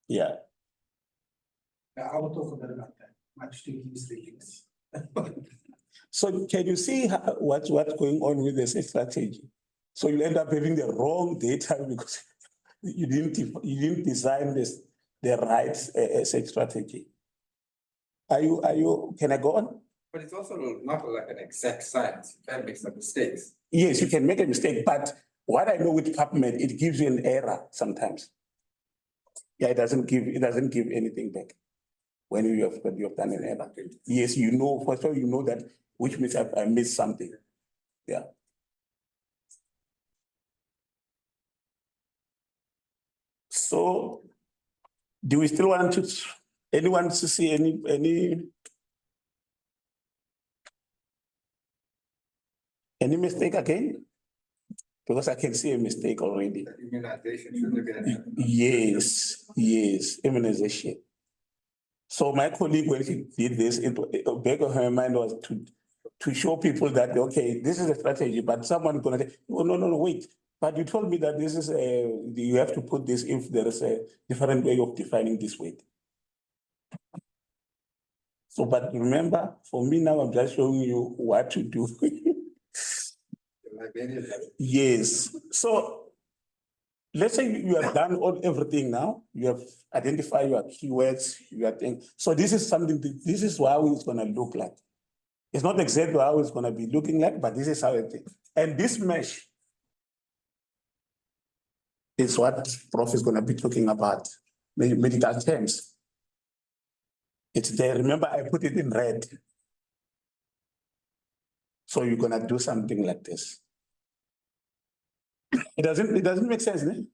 Yeah. I will talk a bit about that, much to use readings. So can you see what's going on with the search strategy? So you end up having the wrong data because you didn't design the right search strategy. Can I go on? But it's also not like an exact science. You can make some mistakes. Yes, you can make a mistake, but what I know with PubMed, it gives you an error sometimes. Yeah, it doesn't give anything back when you have done an error. Yes, you know, for sure you know that, which means I missed something. Yeah. So do we still want anyone to see any mistake again? Because I can see a mistake already. Immunization shouldn't have been. Yes, immunization. So my colleague, when she did this, back of her mind was to show people that, okay, this is a strategy, but someone's gonna say, oh, no, wait. But you told me that this is you have to put this if there is a different way of defining this weight. So, but remember, for me now, I'm just showing you what to do. Yes. So let's say you have done everything now. You have identified your keywords, so this is something, this is how it's gonna look like. It's not exactly how it's gonna be looking like, but this is how it is. And this mesh is what Prof is gonna be talking about, medical terms. It's there. Remember, I put it in red. So you're gonna do something like this. It doesn't make sense, né?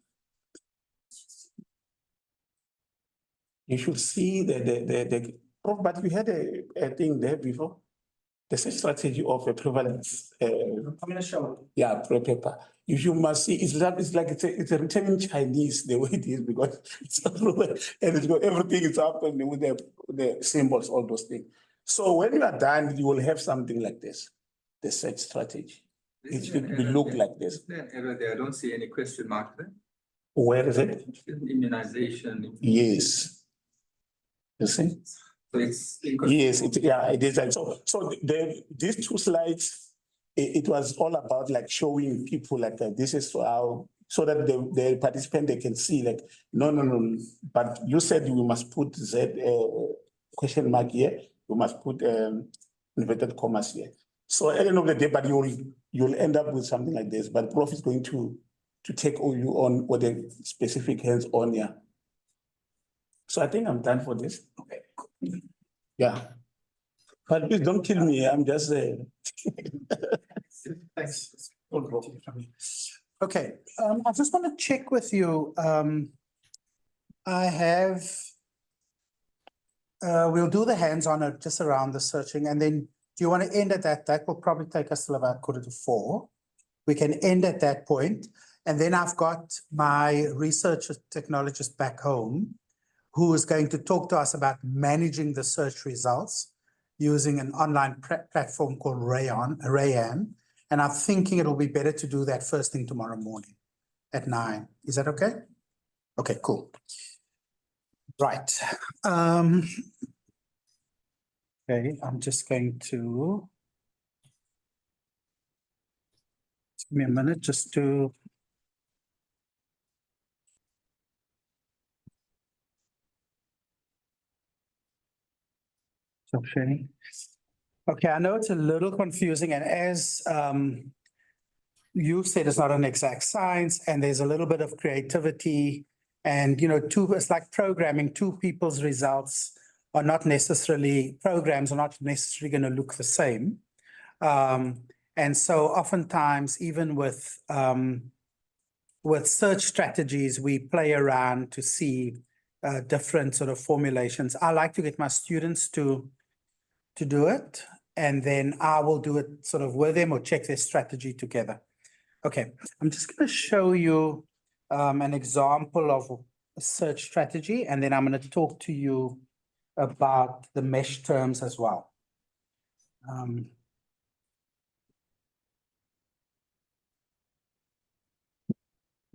You should see but you had a thing there before. The strategy of a prevalence. I'm gonna show it. Yeah, paper. You must see, it's written in Chinese the way it is because it's everywhere and it's got everything is up and with the symbols, all those things. So when you are done, you will have something like this, the search strategy. It should look like this. Is there an error there? I don't see any question mark there. Where is it? Immunization. Yes. You see? So it's yes, it is. So these two slides, it was all about like showing people like this is how, so that the participant, they can see like, no, but you said we must put Z question mark here, you must put inverted commas here. So at the end of the day, but you'll end up with something like this, but Prof is going to take you on with a specific hands-on here. So I think I'm done for this. Okay. Yeah. But please don't kill me. I'm just Thanks. Okay, I just want to check with you. I have, we'll do the hands-on just around the searching, and then do you want to end at that? That will probably take us till about 3:45. We can end at that point, and then I've got my research technologist back home who is going to talk to us about managing the search results using an online platform called Rayan. And I'm thinking it'll be better to do that first thing tomorrow morning at 9. Is that okay? Okay, cool. Right. Okay, I'm just going to give me a minute just to stop sharing. Okay, I know it's a little confusing, and as you said, it's not an exact science, and there's a little bit of creativity, and it's like programming. Two people's results are not necessarily, programs are not necessarily going to look the same. And so oftentimes, even with search strategies, we play around to see different sort of formulations. I like to get my students to do it, and then I will do it sort of with them or check their strategy together. Okay, I'm just going to show you an example of search strategy, and then I'm going to talk to you about the mesh terms as well.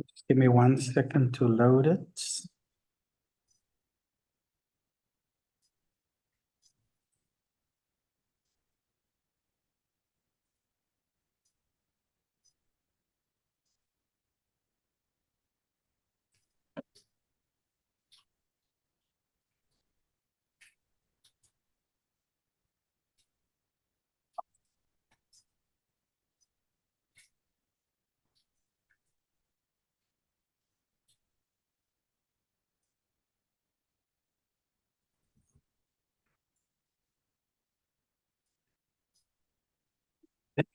Just give me 1 second to load it. Okay,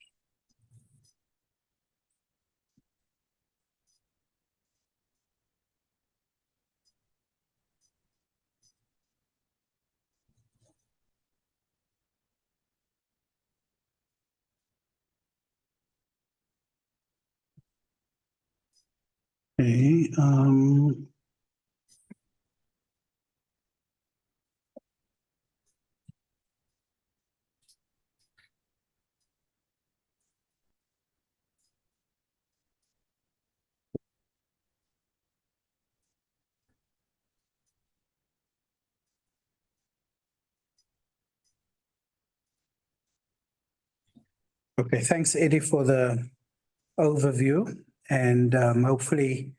okay, thanks, Eddie, for the overview, and hopefully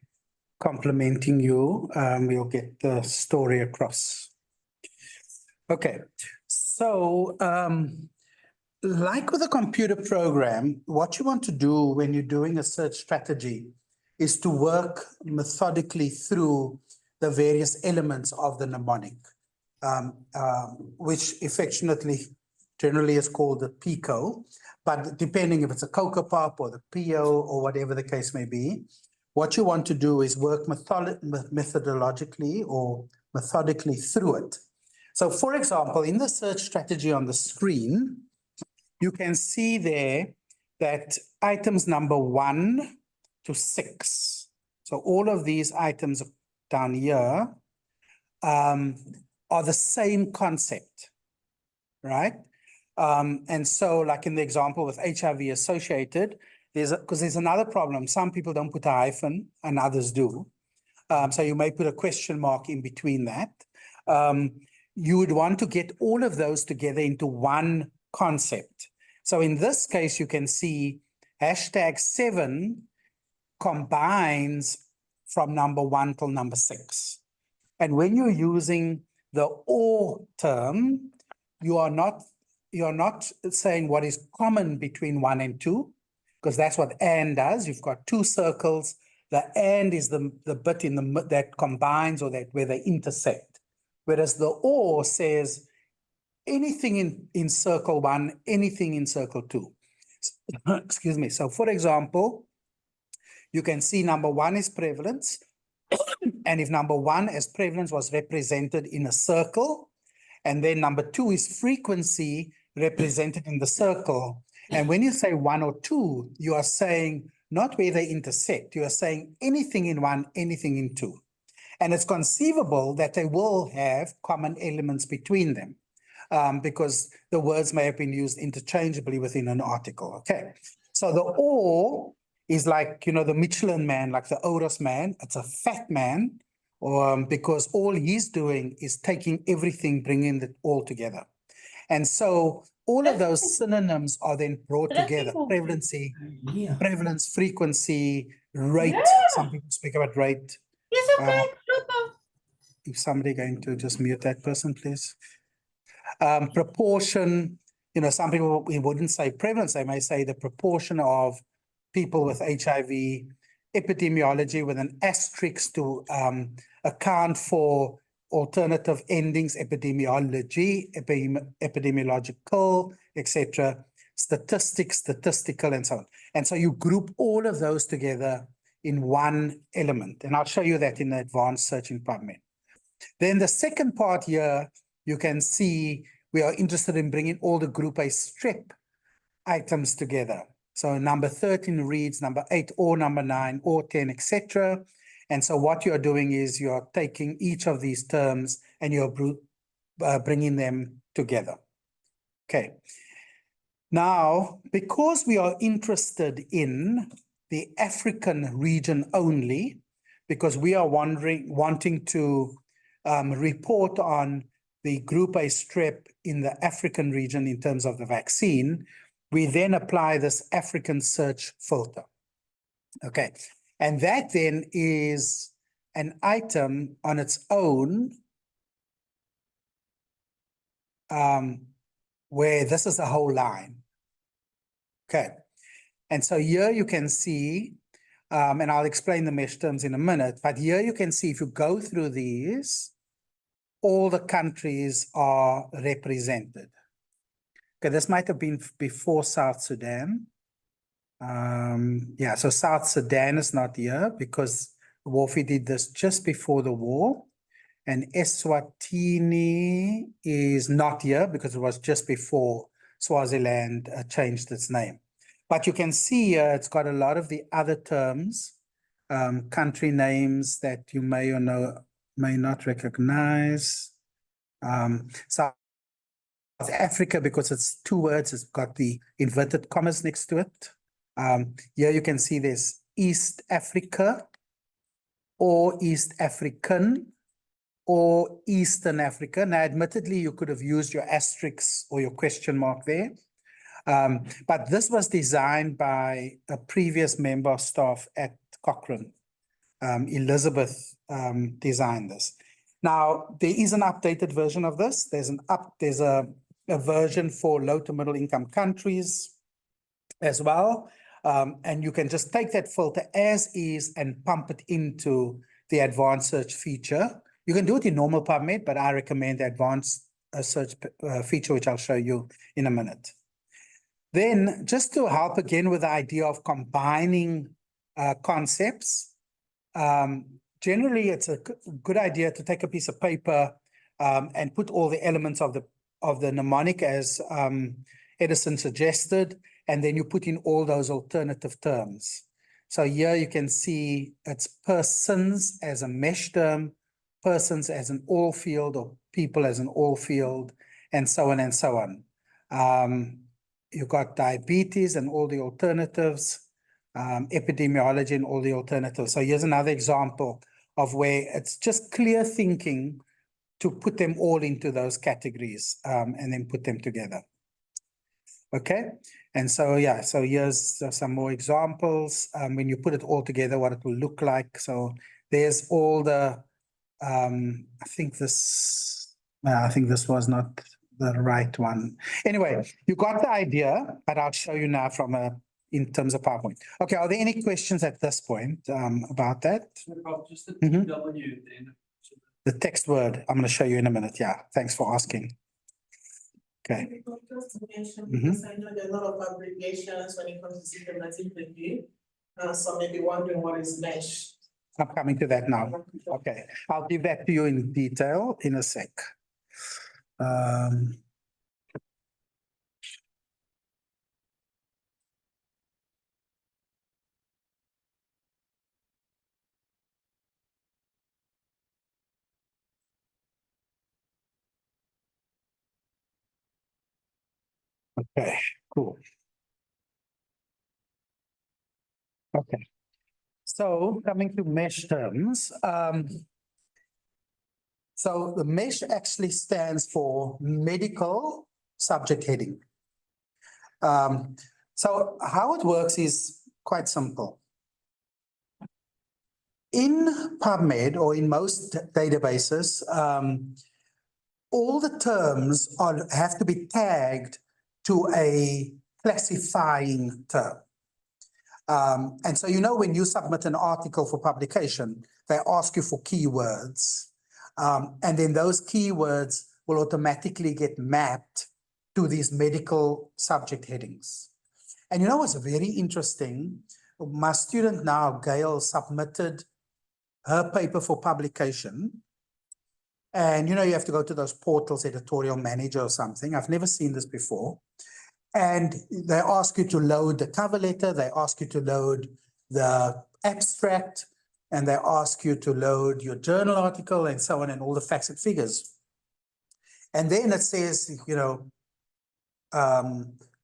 complimenting you, we'll get the story across. Okay, so like with a computer program, what you want to do when you're doing a search strategy is to work methodically through the various elements of the mnemonic, which affectionately generally is called the PICO, but depending if it's a Cocoa Pop or the PO or whatever the case may be, what you want to do is work methodologically or methodically through it. So for example, in the search strategy on the screen, you can see there that items number 1 to 6. So all of these items down here are the same concept, right? And so like in the example with HIV associated, because there's another problem. Some people don't put a hyphen and others do. So you may put a question mark in between that. You would want to get all of those together into one concept. So in this case, you can see #7 combines from number 1 till number 6. And when you're using the or term, you're not saying what is common between 1 and 2, because that's what and does. You've got 2 circles. The and is the bit in the that combines or that where they intersect. Whereas the or says anything in circle 1, anything in circle 2. Excuse me. So for example, you can see number 1 is prevalence. And if number 1 as prevalence was represented in a circle, and then number 2 is frequency represented in the circle. And when you say 1 or 2, you are saying not where they intersect. You are saying anything in 1, anything in 2. And it's conceivable that they will have common elements between them, because the words may have been used interchangeably within an article. Okay. So the or is like, the Michelin man, like the Oros man. It's a fat man, because all he's doing is taking everything, bringing it all together. And so all of those synonyms are then brought together. Prevalence, frequency, rate. Some people speak about rate. Is somebody going to just mute that person, please? Proportion, some people wouldn't say prevalence. They may say the proportion of people with HIV. Epidemiology with an asterisk to account for alternative endings, epidemiology, epidemiological, etc. Statistics, statistical, and so on. And so you group all of those together in one element. And I'll show you that in the advanced search in PubMed. Then the second part here, you can see we are interested in bringing all the group A strep items together. So number 13 reads number 8 or number 9 or 10, etc. And so what you're doing is you're taking each of these terms and you're bringing them together. Okay. Now, because we are interested in the African region only, because we are wanting to report on the group A strep in the African region in terms of the vaccine, we then apply this African search filter. Okay, and that then is an item on its own where this is a whole line. Okay, and so here you can see, and I'll explain the mesh terms in a minute, but here you can see if you go through these, all the countries are represented. Okay, this might have been before South Sudan. Yeah, so South Sudan is not here because Wolfie did this just before the war. And Eswatini is not here because it was just before Swaziland changed its name. But you can see here it's got a lot of the other terms, country names that you may or may not recognize. South Africa, because it's two words, it's got the inverted commas next to it. Here you can see there's East Africa or East African or Eastern Africa. Now, admittedly, you could have used your asterisk or your question mark there. But this was designed by a previous member of staff at Cochrane. Elizabeth designed this. Now, there is an updated version of this. There's a version for low to middle income countries as well. And you can just take that filter as is and pump it into the advanced search feature. You can do it in normal PubMed, but I recommend the advanced search feature, which I'll show you in a minute. Then, just to help again with the idea of combining concepts, generally it's a good idea to take a piece of paper and put all the elements of the mnemonic as Edison suggested, and then you put in all those alternative terms. So here you can see it's persons as a mesh term, persons as an all field, or people as an all field, and so on and so on. You've got diabetes and all the alternatives, epidemiology and all the alternatives. So here's another example of where it's just clear thinking to put them all into those categories and then put them together. Okay, and so yeah, so here's some more examples. When you put it all together, what it will look like. So there's all the, I think this was not the right one. Anyway, you got the idea, but I'll show you now from in terms of PowerPoint. Okay, are there any questions at this point about that? Just the TW then. The text word, I'm going to show you in a minute. Yeah, thanks for asking. Okay. Just to mention, because I know there are a lot of abbreviations when it comes to systematic review. So maybe wondering what is mesh. I'm coming to that now. Okay, I'll give that to you in detail in a sec. Okay, cool. Okay, so coming to mesh terms, so the mesh actually stands for medical subject heading. So how it works is quite simple. In PubMed or in most databases, all the terms have to be tagged to a classifying term. And so, you know, when you submit an article for publication, they ask you for keywords. And then those keywords will automatically get mapped to these medical subject headings. And you know what's very interesting? My student now, Gail, submitted her paper for publication. And, you know, you have to go to those portals, editorial manager or something. I've never seen this before. And they ask you to load the cover letter. They ask you to load the abstract. and they ask you to load your journal article and so on, and all the facts and figures. And then it says,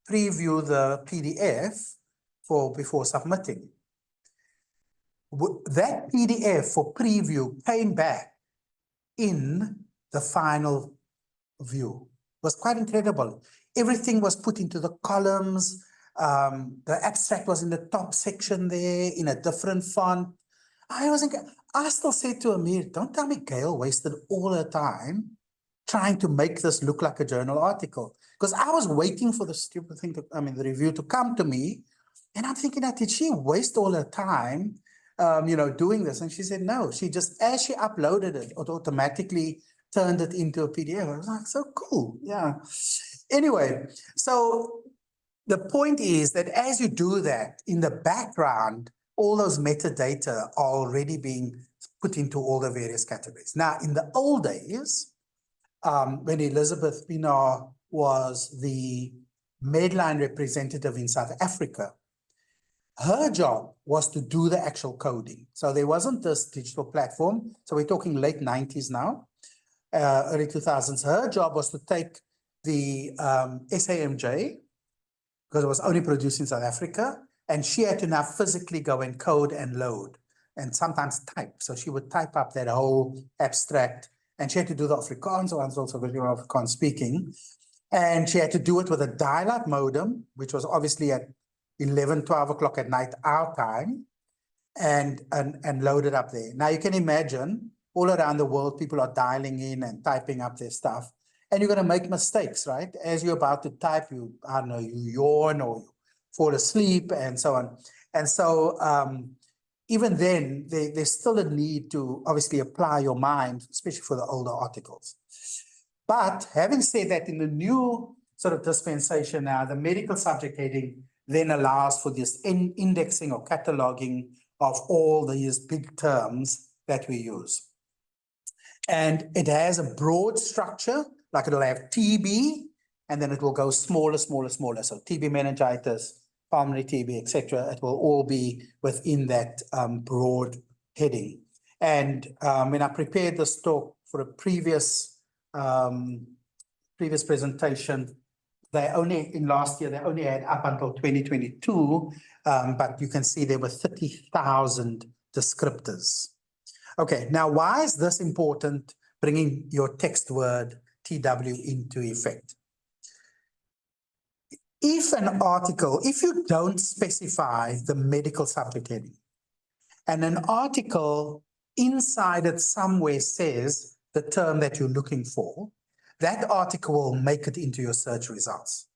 preview the PDF before submitting. That PDF for preview came back in the final view. It was quite incredible. Everything was put into the columns. The abstract was in the top section there in a different font. I still said to Amir, don't tell me Gail wasted all her time trying to make this look like a journal article. Because I was waiting for the stupid thing the review to come to me. And I'm thinking, did she waste all her time, doing this? And she said, no, she just, as she uploaded it, it automatically turned it into a PDF. I was like, so cool. Yeah. Anyway, so the point is that as you do that, in the background, all those metadata are already being put into all the various categories. Now, in the old days, when Elizabeth Pienaar was the Medline representative in South Africa, her job was to do the actual coding. So there wasn't this digital platform. So we're talking late 90s now, early 2000s. Her job was to take the SAMJ, because it was only produced in South Africa, and she had to now physically go and code and load, and sometimes type. So she would type up that whole abstract, and she had to do the Afrikaans ones also, because you were Afrikaans speaking. And she had to do it with a dial-up modem, which was obviously at 11, 12 o'clock at night, our time, and load it up there. Now you can imagine all around the world, people are dialing in and typing up their stuff, and you're going to make mistakes, right? As you're about to type, you yawn or you fall asleep and so on. And so even then, there's still a need to obviously apply your mind, especially for the older articles. But having said that, in the new sort of dispensation now, the medical subject heading then allows for this indexing or cataloging of all these big terms that we use. And it has a broad structure, like it'll have TB, and then it will go smaller, smaller, smaller. So TB meningitis, pulmonary TB, etc. It will all be within that broad heading. And when I prepared this talk for a previous presentation, last year, they only had up until 2022, but you can see there were 30,000 descriptors. Okay, now why is this important, bringing your text word TW into effect? If you don't specify the medical subject heading, and an article inside it somewhere says the term that you're looking for, that article will make it into your search results.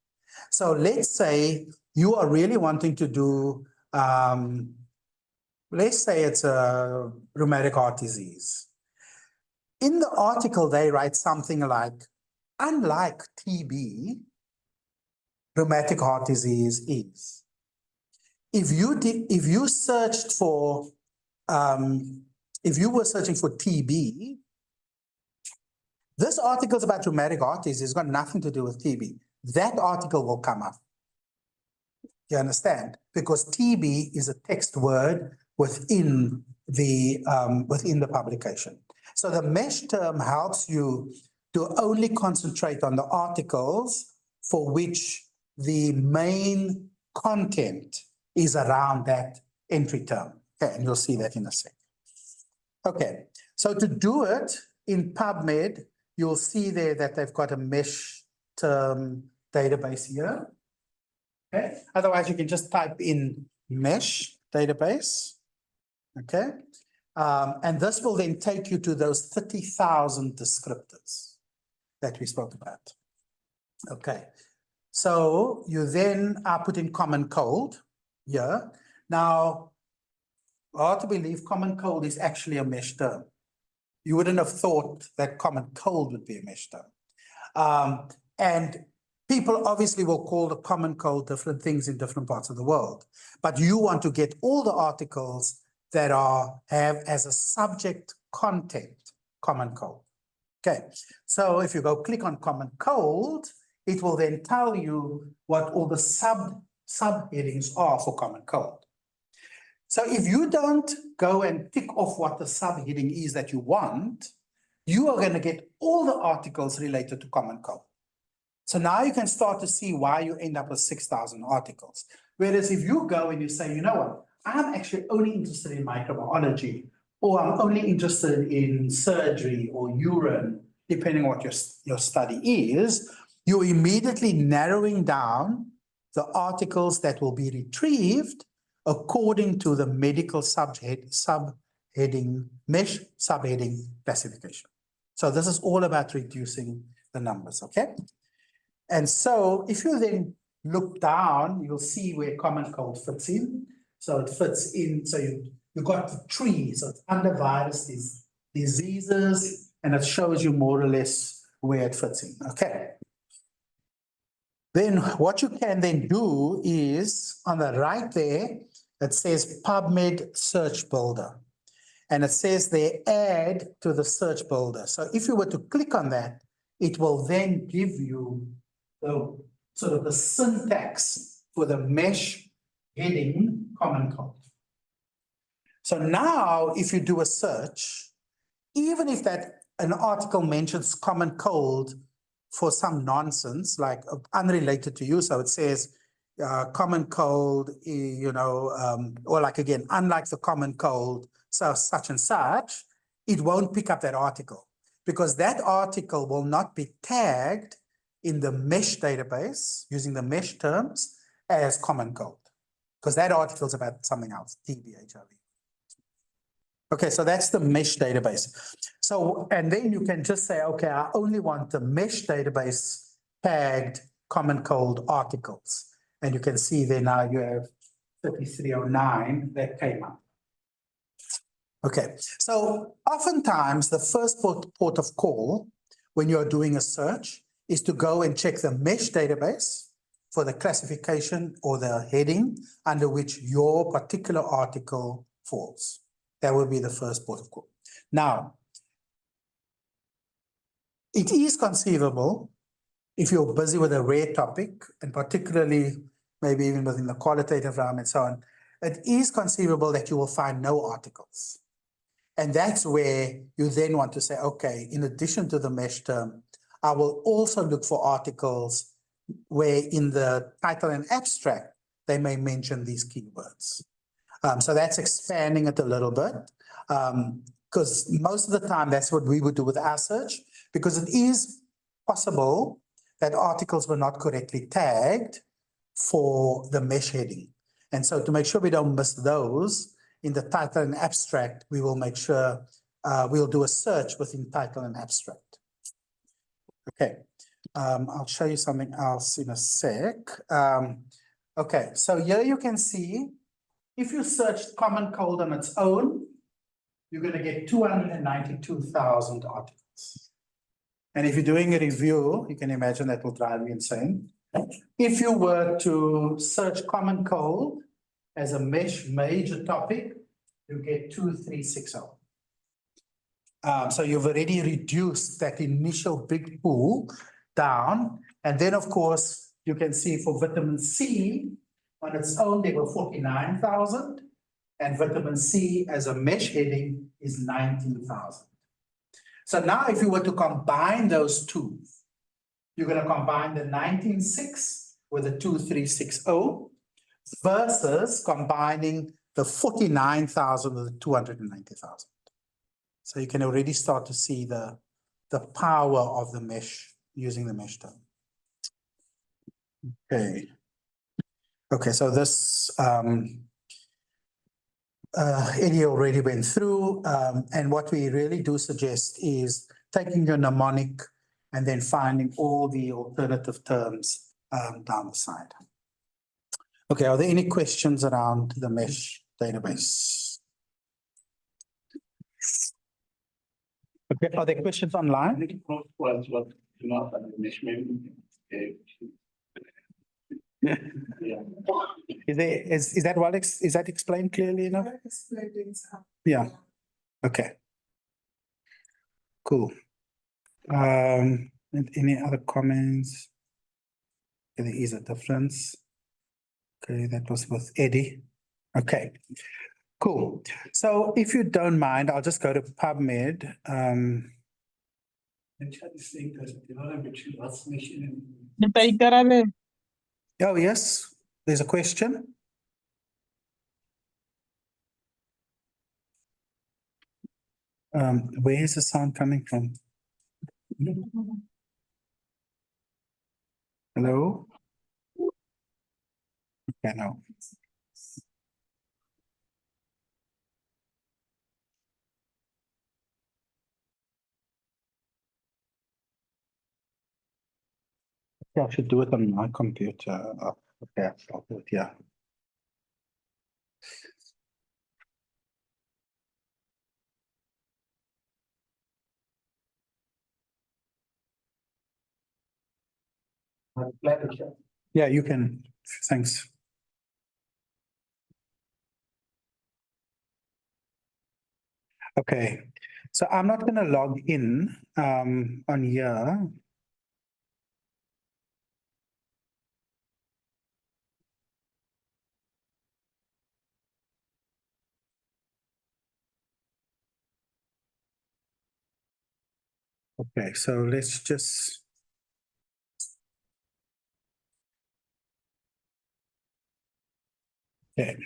So let's say you are really wanting to do, let's say it's a rheumatic heart disease. In the article, they write something like, unlike TB, rheumatic heart disease is. If you were searching for TB, this article is about rheumatic heart disease. It's got nothing to do with TB. That article will come up. You understand? Because TB is a text word within the publication. So the mesh term helps you to only concentrate on the articles for which the main content is around that entry term. Okay, and you'll see that in a sec. Okay, so to do it in PubMed, you'll see there that they've got a mesh term database here. Okay, otherwise you can just type in mesh database. Okay, and this will then take you to those 30,000 descriptors that we spoke about. Okay, so you then put in common cold here. Now, hard to believe, common cold is actually a mesh term. You wouldn't have thought that common cold would be a mesh term. And people obviously will call the common cold different things in different parts of the world. But you want to get all the articles that have as a subject content common cold. Okay, so if you go click on common cold, it will then tell you what all the subheadings are for common cold. So if you don't go and tick off what the subheading is that you want, you are going to get all the articles related to Common Cold. So now you can start to see why you end up with 6,000 articles. Whereas if you go and you say, you know what, I'm actually only interested in microbiology, or I'm only interested in surgery or urine, depending on what your study is, you're immediately narrowing down the articles that will be retrieved according to the medical subheading, mesh subheading classification. So this is all about reducing the numbers, okay? And so if you then look down, you'll see where Common Cold fits in. So it fits in, so you've got the tree, so it's under virus diseases, and it shows you more or less where it fits in, okay? Then what you can then do is, on the right there, it says PubMed Search Builder. And it says there, add to the search builder. So if you were to click on that, it will then give you the sort of the syntax for the mesh heading Common Cold. So now if you do a search, even if that an article mentions Common Cold for some nonsense, like unrelated to you, so it says Common Cold, you know, or like again, unlike the Common Cold, so such and such, it won't pick up that article because that article will not be tagged in the mesh database using the mesh terms as Common Cold because that article is about something else, TB, HIV. Okay, so that's the mesh database. So, and then you can just say, okay, I only want the mesh database tagged Common Cold articles. And you can see there now you have 3309 that came up. Okay, so oftentimes the first port of call when you're doing a search is to go and check the mesh database for the classification or the heading under which your particular article falls. That will be the first port of call. Now, it is conceivable if you're busy with a rare topic, and particularly maybe even within the qualitative realm and so on, it is conceivable that you will find no articles. And that's where you then want to say, okay, in addition to the mesh term, I will also look for articles where in the title and abstract, they may mention these keywords. So that's expanding it a little bit, because most of the time that's what we would do with our search, because it is possible that articles were not correctly tagged for the mesh heading. And so to make sure we don't miss those, in the title and abstract, we will make sure we'll do a search within title and abstract. Okay, I'll show you something else in a sec. Okay, so here you can see, if you search Common Cold on its own, you're going to get 292,000 articles. And if you're doing a review, you can imagine that will drive you insane. If you were to search Common Cold as a mesh major topic, you get 2360. So you've already reduced that initial big pool down. And then, of course, you can see for vitamin C, on its own, there were 49,000. And vitamin C as a mesh heading is 19,000. So now if you were to combine those two, you're going to combine the 19.6 with the 2360 versus combining the 49,000 with the 290,000. So you can already start to see the power of the mesh using the mesh term. Okay. Okay, so this Eddie already went through, and what we really do suggest is taking your mnemonic and then finding all the alternative terms down the side. Okay, are there any questions around the mesh database? Okay, are there questions online? Is that what is that explained clearly enough? Yeah. Okay. Cool. And any other comments? Okay, there is a difference. Okay, that was with Eddie. Okay. Cool. So if you don't mind, I'll just go to PubMed. Oh, yes, there's a question. Where is the sound coming from? Hello? Okay, no. Yeah, I should do it on my computer. Okay, I'll do it, yeah. Yeah, you can. Thanks. Okay, so I'm not gonna log in on here. Okay, so let's just. Okay.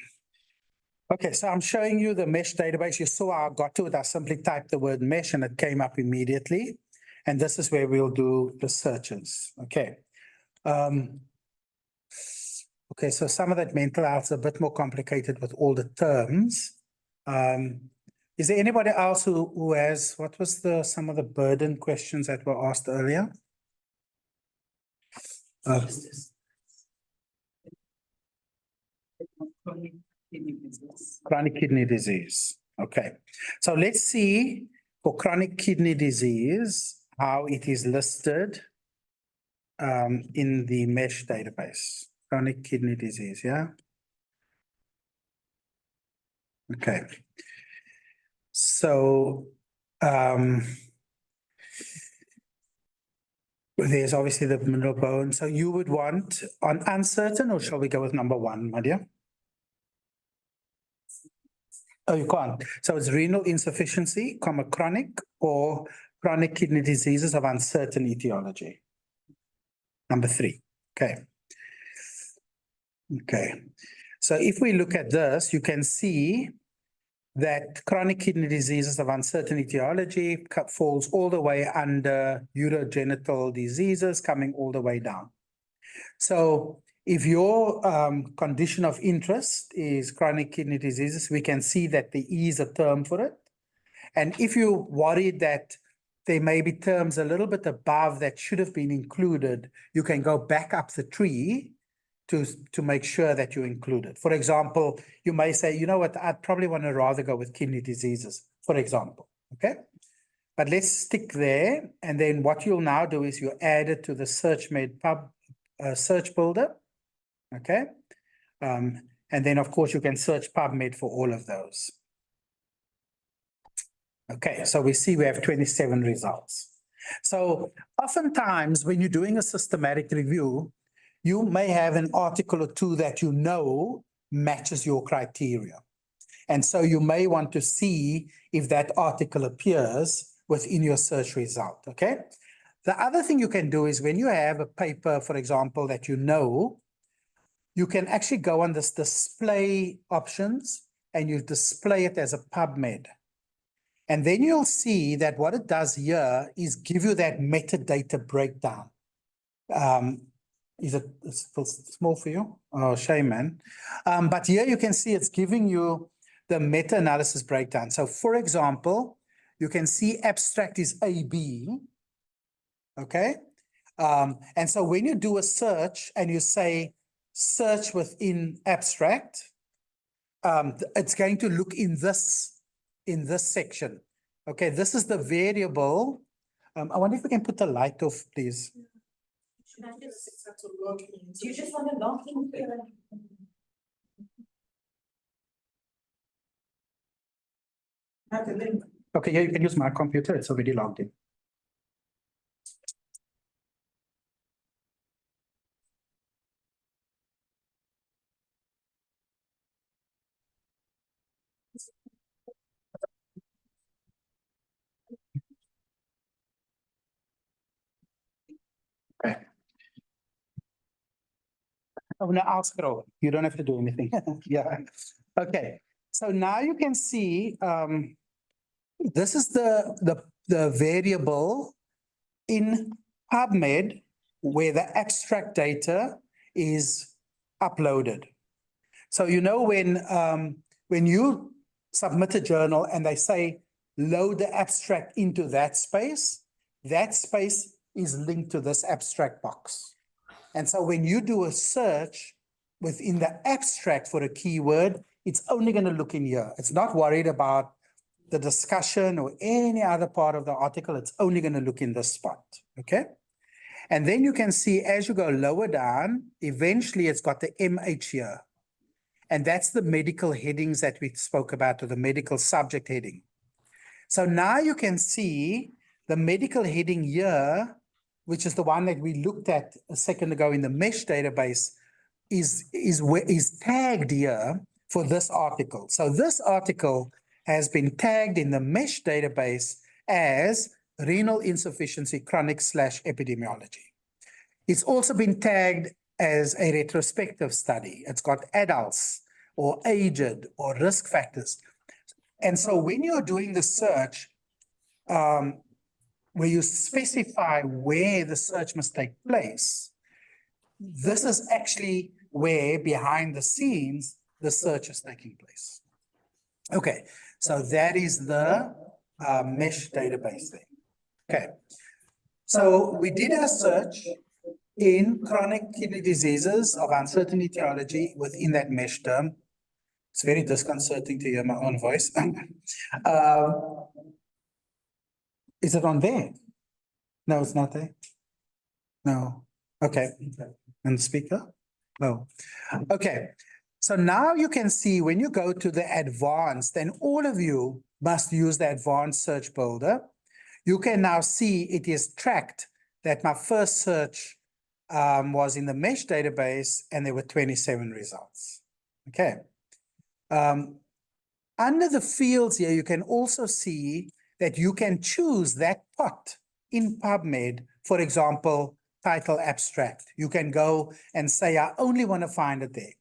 Okay, so I'm showing you the mesh database. You saw how I got to it. I simply typed the word mesh and it came up immediately. And this is where we'll do the searches. Okay. Okay, so some of that mental health is a bit more complicated with all the terms. Is there anybody else who has, what was some of the burden questions that were asked earlier? Chronic kidney disease. Okay, so let's see for chronic kidney disease how it is listed in the mesh database. Chronic kidney disease, yeah. Okay. So there's obviously the mineral bone. So you would want on uncertain, or shall we go with number one, my dear? Oh, you can't. So it's renal insufficiency, chronic, or chronic kidney diseases of uncertain etiology. Number three. Okay. Okay. So if we look at this, you can see that chronic kidney diseases of uncertain etiology falls all the way under urogenital diseases, coming all the way down. So if your condition of interest is chronic kidney diseases, we can see that there is a term for it. And if you're worried that there may be terms a little bit above that should have been included, you can go back up the tree to make sure that you include it. For example, you may say, you know what, I'd probably want to rather go with kidney diseases, for example, okay? But let's stick there. And then what you'll now do is you add it to the SearchMed search builder, okay? And then, of course, you can search PubMed for all of those. Okay, so we see we have 27 results. So oftentimes when you're doing a systematic review, you may have an article or two that you know matches your criteria. And so you may want to see if that article appears within your search result, okay? The other thing you can do is when you have a paper, for example, that you know, you can actually go on this display options and you display it as a PubMed. And then you'll see that what it does here is give you that metadata breakdown. Is it small for you? Oh, shame, man. But here you can see it's giving you the meta-analysis breakdown. So for example, you can see abstract is AB, okay? And so when you do a search and you say search within abstract, it's going to look in this section. Okay, this is the variable. I wonder if we can put the light off, please. Should I just have to log in? Do you just want to log in? Have the link. Okay, yeah, you can use my computer. It's already logged in. Oh, no, I'll scroll. You don't have to do anything. Yeah. Okay. So now you can see, this is the variable in PubMed where the abstract data is uploaded. So you know when you submit a journal and they say load the abstract into that space is linked to this abstract box. And so when you do a search within the abstract for a keyword, it's only going to look in here. It's not worried about the discussion or any other part of the article. It's only going to look in this spot. Okay. And then you can see as you go lower down, eventually it's got the MH here. And that's the medical headings that we spoke about, or the medical subject heading. So now you can see the medical heading here, which is the one that we looked at a second ago in the mesh database, is tagged here for this article. So this article has been tagged in the mesh database as renal insufficiency chronic/epidemiology. It's also been tagged as a retrospective study. It's got adults or aged or risk factors. And so when you're doing the search, where you specify where the search must take place, this is actually where behind the scenes, the search is taking place. Okay, so that is the mesh database thing. Okay, so we did a search in chronic kidney diseases of uncertain etiology within that mesh term. It's very disconcerting to hear my own voice. Is it on there? No, it's not there. No. Okay. And the speaker? No. Okay. So now you can see when you go to the advanced, and all of you must use the advanced search builder. You can now see it is tracked that my first search was in the mesh database and there were 27 results. Okay. Under the fields here, you can also see that you can choose that pot in PubMed, for example, title abstract. You can go and say, I only want to find it there.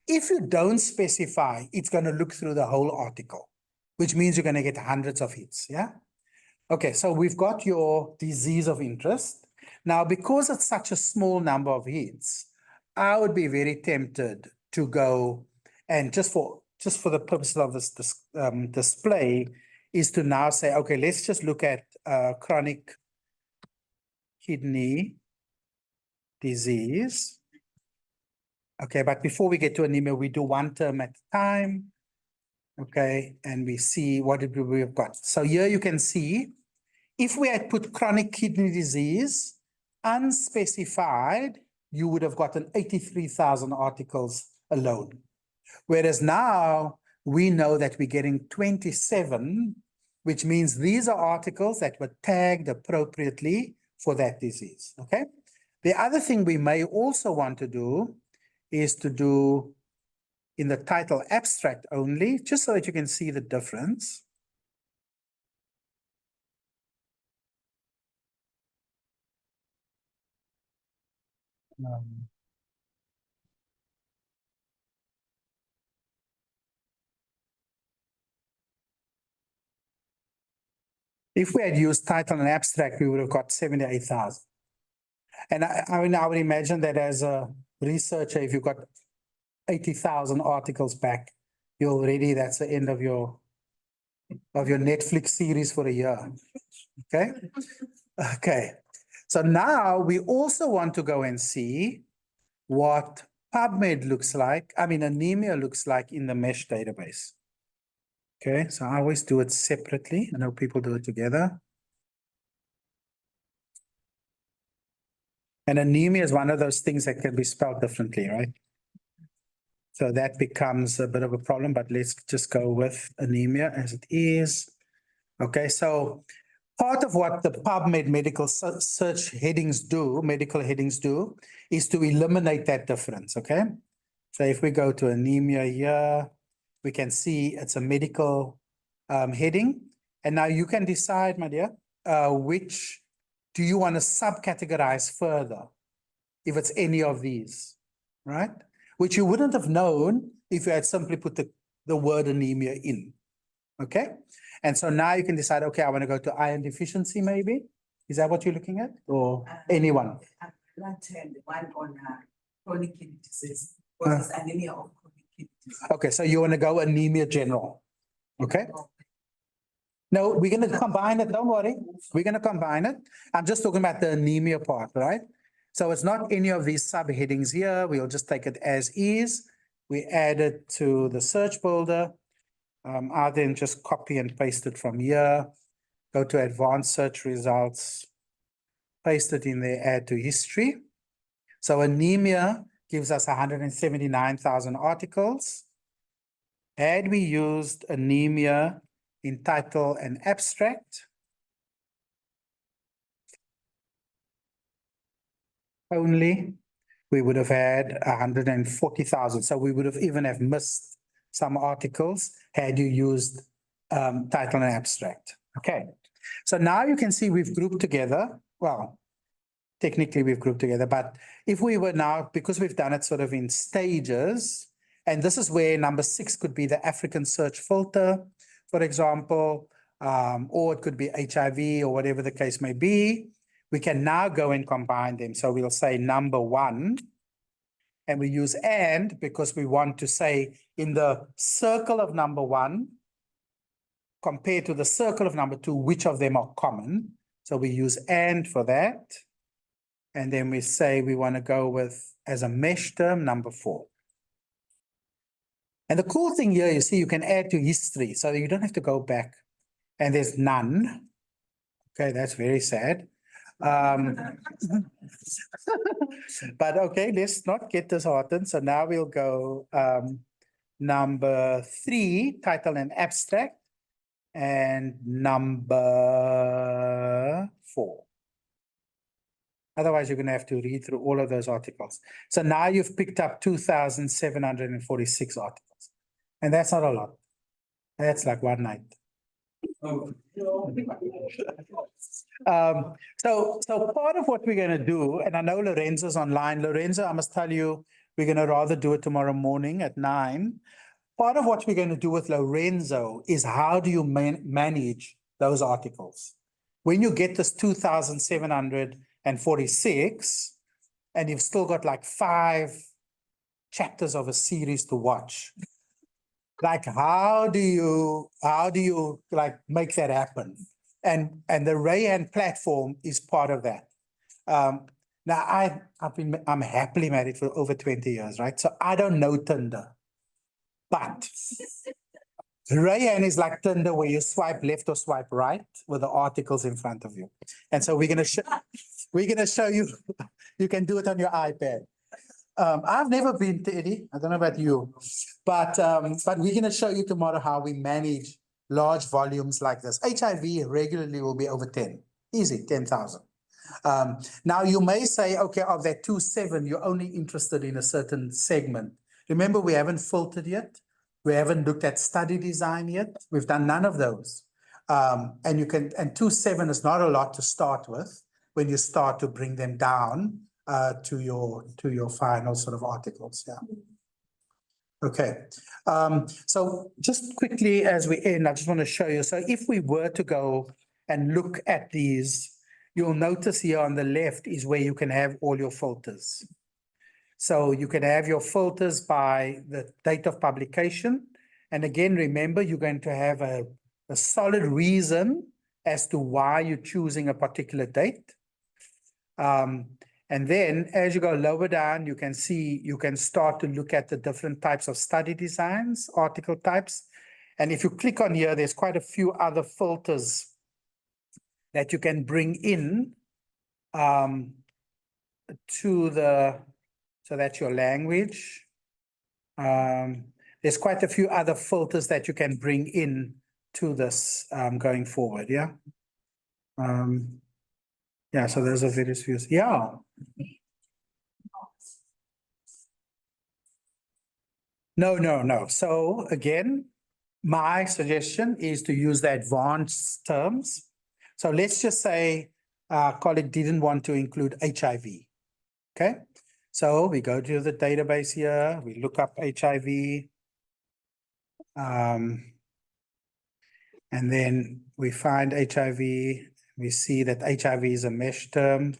If you don't specify, it's going to look through the whole article, which means you're going to get hundreds of hits. Yeah. Okay. So we've got your disease of interest. Now, because it's such a small number of hits, I would be very tempted to go and just for the purposes of this display is to now say, okay, let's just look at chronic kidney disease. Okay, but before we get to anemia, we do one term at a time. Okay, and we see what we've got. So here you can see, if we had put chronic kidney disease unspecified, you would have gotten 83,000 articles alone. Whereas now we know that we're getting 27, which means these are articles that were tagged appropriately for that disease. Okay. The other thing we may also want to do is to do in the title abstract only, just so that you can see the difference. If we had used title and abstract, we would have got 78,000. And I mean, I would imagine that as a researcher, if you've got 80,000 articles back, you're already, that's the end of your Netflix series for a year. Okay. Okay. So now we also want to go and see what PubMed looks like. I mean, anemia looks like in the mesh database. Okay. So I always do it separately. I know people do it together. And anemia is one of those things that can be spelled differently, right? So that becomes a bit of a problem, but let's just go with anemia as it is. Okay, so part of what the PubMed medical search headings do, medical headings do, is to eliminate that difference, okay? So if we go to anemia here, we can see it's a medical heading. And now you can decide, my dear, which do you want to subcategorize further, if it's any of these? right? Which you wouldn't have known if you had simply put the word anemia in. Okay? And so now you can decide, okay, I want to go to iron deficiency maybe. Is that what you're looking at? Or anyone? I'd like to have the one on chronic kidney disease, because it's anemia of chronic kidney disease. Okay, so you want to go anemia general. Okay? No, we're going to combine it. Don't worry. We're going to combine it. I'm just talking about the anemia part, right? So it's not any of these subheadings here. We'll just take it as is. We add it to the search builder. I then just copy and paste it from here. Go to advanced search results. Paste it in there, add to history. So anemia gives us 179,000 articles. Had we used anemia in title and abstract, only, we would have had 140,000. So we would have even have missed some articles had you used title and abstract. Okay. So now you can see we've grouped together. Well, technically we've grouped together, but if we were now, because we've done it sort of in stages, and this is where number 6 could be the African search filter, for example, or it could be HIV or whatever the case may be. We can now go and combine them. So we'll say number 1, and we use and because we want to say in the circle of number 1, compared to the circle of number 2, which of them are common. So we use and for that. And then we say we want to go with, as a mesh term, number 4. And the cool thing here, you see, you can add to history, so you don't have to go back. And there's none. Okay, that's very sad. But okay, let's not get disheartened. So now we'll go number 3, title and abstract, and number 4. Otherwise, you're going to have to read through all of those articles. So now you've picked up 2,746 articles. And that's not a lot. That's like one night. So part of what we're going to do, and I know Lorenzo's online. Lorenzo, I must tell you, we're going to rather do it tomorrow morning at 9. Part of what we're going to do with Lorenzo is how do you manage those articles? When you get this 2,746, and you've still got like 5 chapters of a series to watch. Like, how do you like make that happen? And the Rayan platform is part of that. Now I'm happily married for over 20 years, right? So I don't know Tinder, but Rayan is like Tinder where you swipe left or swipe right with the articles in front of you. And so we're gonna show you, you can do it on your iPad. I've never been to Eddie. I don't know about you, but we're gonna show you tomorrow how we manage large volumes like this. HIV regularly will be over 10, easy, 10,000. Now you may say, okay, of that 2.7, you're only interested in a certain segment. Remember, we haven't filtered yet. We haven't looked at study design yet. We've done none of those. And 2.7 is not a lot to start with when you start to bring them down to your final sort of articles. Yeah. Okay. So just quickly as we end, I just want to show you. So if we were to go and look at these, you'll notice here on the left is where you can have all your filters. So you can have your filters by the date of publication. And again, remember, you're going to have a solid reason as to why you're choosing a particular date. And then as you go lower down, you can see, you can start to look at the different types of study designs, article types. And if you click on here, there's quite a few other filters that you can bring in so that's your language. There's quite a few other filters that you can bring in to this going forward, yeah? Yeah, so those are various views. Yeah. No. So again, my suggestion is to use the advanced terms. So let's just say our colleague didn't want to include HIV, okay? So we go to the database here, we look up HIV. And then we find HIV, we see that HIV is a mesh term.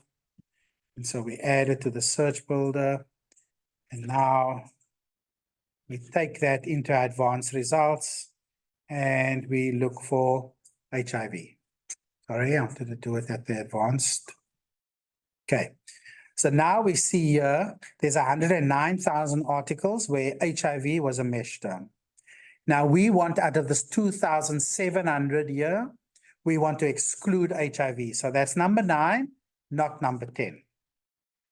And so we add it to the search builder. And now we take that into our advanced results and we look for HIV. Sorry, I wanted to do it at the advanced. Okay, so now we see here, there's 109,000 articles where HIV was a mesh term. Now we want out of this 2,700 here, we want to exclude HIV. So that's number 9, not number 10.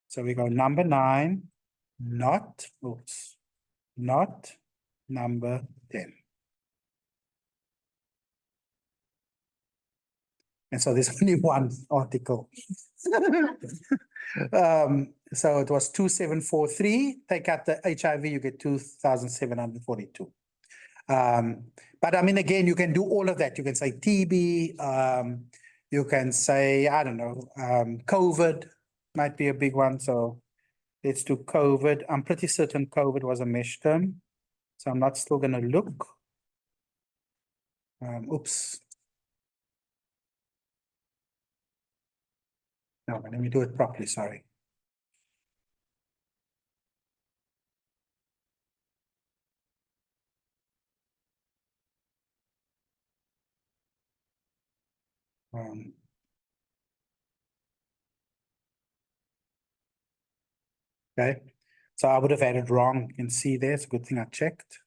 So we go number 9, not number 10. And so there's only one article. So it was 2,743. Take out the HIV, you get 2,742. But I mean, again, you can do all of that. You can say TB, you can say, I don't know, COVID might be a big one. So let's do COVID. I'm pretty certain COVID was a mesh term. So I'm not still gonna look. Oops. No, let me do it properly, sorry. Okay, so I would have added wrong. You can see there, it's a good thing I checked.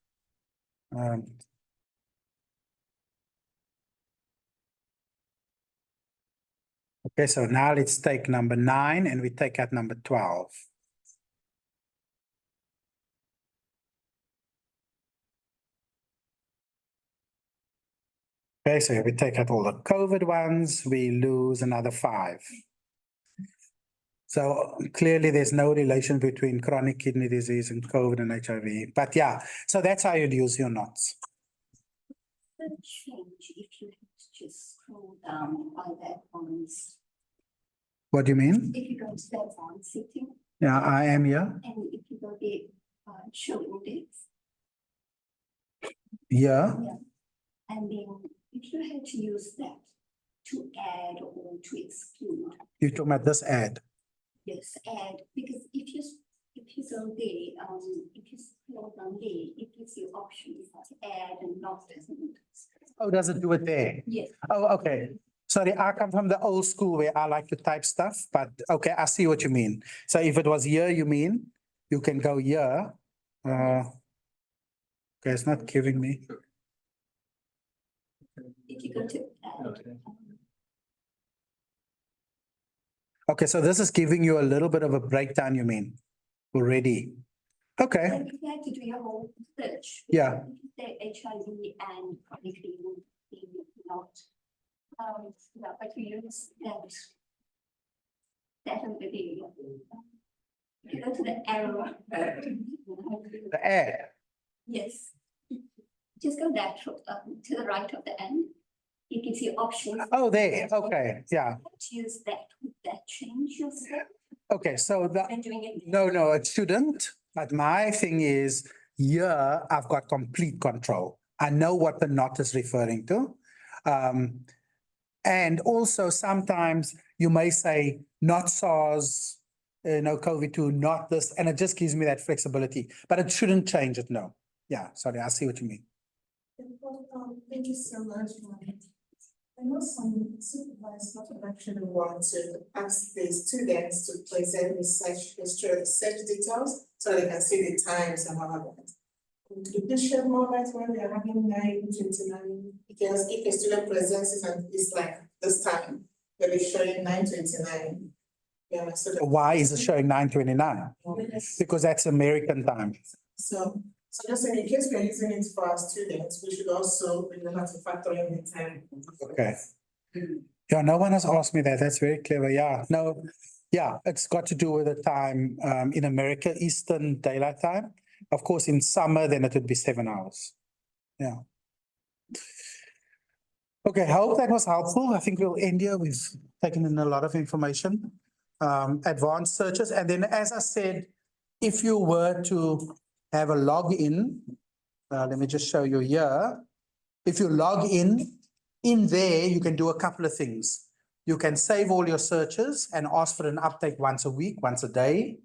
Okay, so now let's take number 9 and we take out number 12. Okay, so if we take out all the COVID ones, we lose another 5. So clearly there's no relation between chronic kidney disease and COVID and HIV. But yeah, so that's how you'd use your knots. The change if you just scroll down by that ones. What do you mean? If you go to that one setting. Yeah, I am here. And if you go there, show index. Yeah. Yeah. And then if you had to use that to add or to exclude. You're talking about this ad. Yes, add, because if you go there, if you scroll down there, it gives you options to add and not, doesn't it? Oh, does it do it there? Yes. Oh, okay. Sorry, I come from the old school where I like to type stuff, but okay, I see what you mean. So if it was here, you mean, you can go here. Okay, it's not giving me. If you go to add. Okay, so this is giving you a little bit of a breakdown, you mean, already. Okay, And if you had to do your whole search. Yeah. If you say HIV and chronically would be not. Yeah, but you use that over there. If you go to the arrow. the ad. Yes. Just go that to the right of the end. It gives you options. Oh, there, okay, yeah. To use that, would that change your stuff? Okay, so the, And doing it. no, it shouldn't. But my thing is, here, I've got complete control. I know what the not is referring to. And also sometimes you may say not SARS, COVID-2, not this, and it just gives me that flexibility, but it shouldn't change it, no. Yeah, sorry, I see what you mean. Thank you so much. I know some supervisors not actually want to ask the students to present research details so they can see the times and all of that. Could you please shed more light when we are having 9:29? Because if a student presents it and it's like this time, they'll be showing 9:29. Yeah, so Why is it showing 9:29? Because that's American time. So just in case we're using it for our students, we should also remember to factor in the time. Okay. Yeah, no one has asked me that. That's very clever. Yeah, no, yeah, it's got to do with the time in America, Eastern Daylight Time. Of course, in summer, then it would be 7 hours. Yeah. Okay, I hope that was helpful. I think we'll end here. We've taken in a lot of information. Advanced searches. And then, as I said, if you were to have a login, let me just show you here. If you log in there, you can do a couple of things. You can save all your searches and ask for an update once a week, once a day.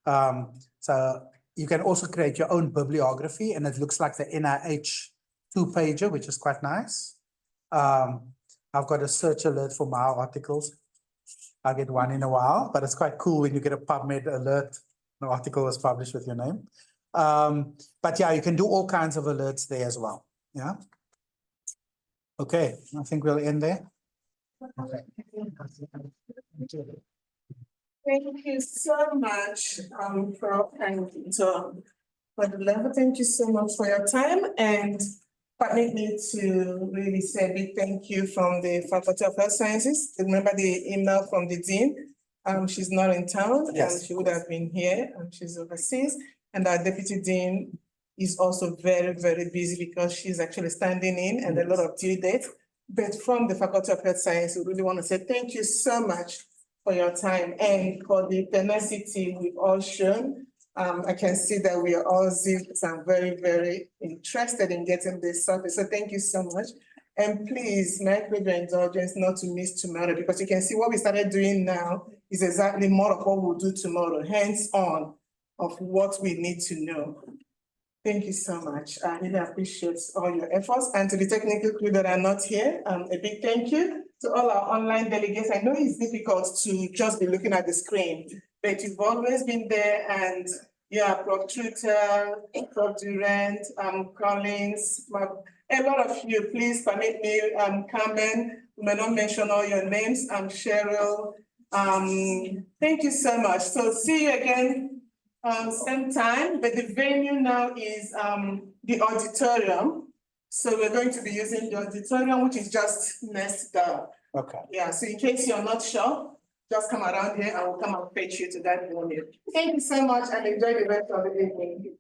So you can also create your own bibliography, and it looks like the NIH 2-pager, which is quite nice. I've got a search alert for my articles. I get one in a while, but it's quite cool when you get a PubMed alert. An article was published with your name. But yeah, you can do all kinds of alerts there as well. Yeah. Okay, I think we'll end there. Okay. Thank you so much, Prof. and for the level. Thank you so much for your time, and permit me to really say a big thank you from the Faculty of Health Sciences. Remember the email from the Dean? She's not in town, Yes. and she would have been here, and she's overseas. And our Deputy Dean is also very, very busy because she's actually standing in and a lot of due dates. But from the Faculty of Health Science, we really want to say thank you so much for your time and for the tenacity we've all shown. I can see that we are all zealous and very, very interested in getting this sorted. So thank you so much. And please, may I crave your indulgence not to miss tomorrow, because you can see what we started doing now is exactly more of what we'll do tomorrow, hands-on of what we need to know. Thank you so much. I really appreciate all your efforts. And to the technical crew that are not here, a big thank you to all our online delegates. I know it's difficult to just be looking at the screen, but you've always been there, and yeah, Prof. Truter, Prof. Durant, Collins, a lot of you. Please permit me, Carmen, we may not mention all your names, Cheryl. Thank you so much. So see you again same time, but the venue now is the auditorium. So we're going to be using the auditorium, which is just next door. Okay. Yeah, so in case you're not sure, just come around here and we'll come and fetch you to that venue. Thank you so much and enjoy the rest of the evening.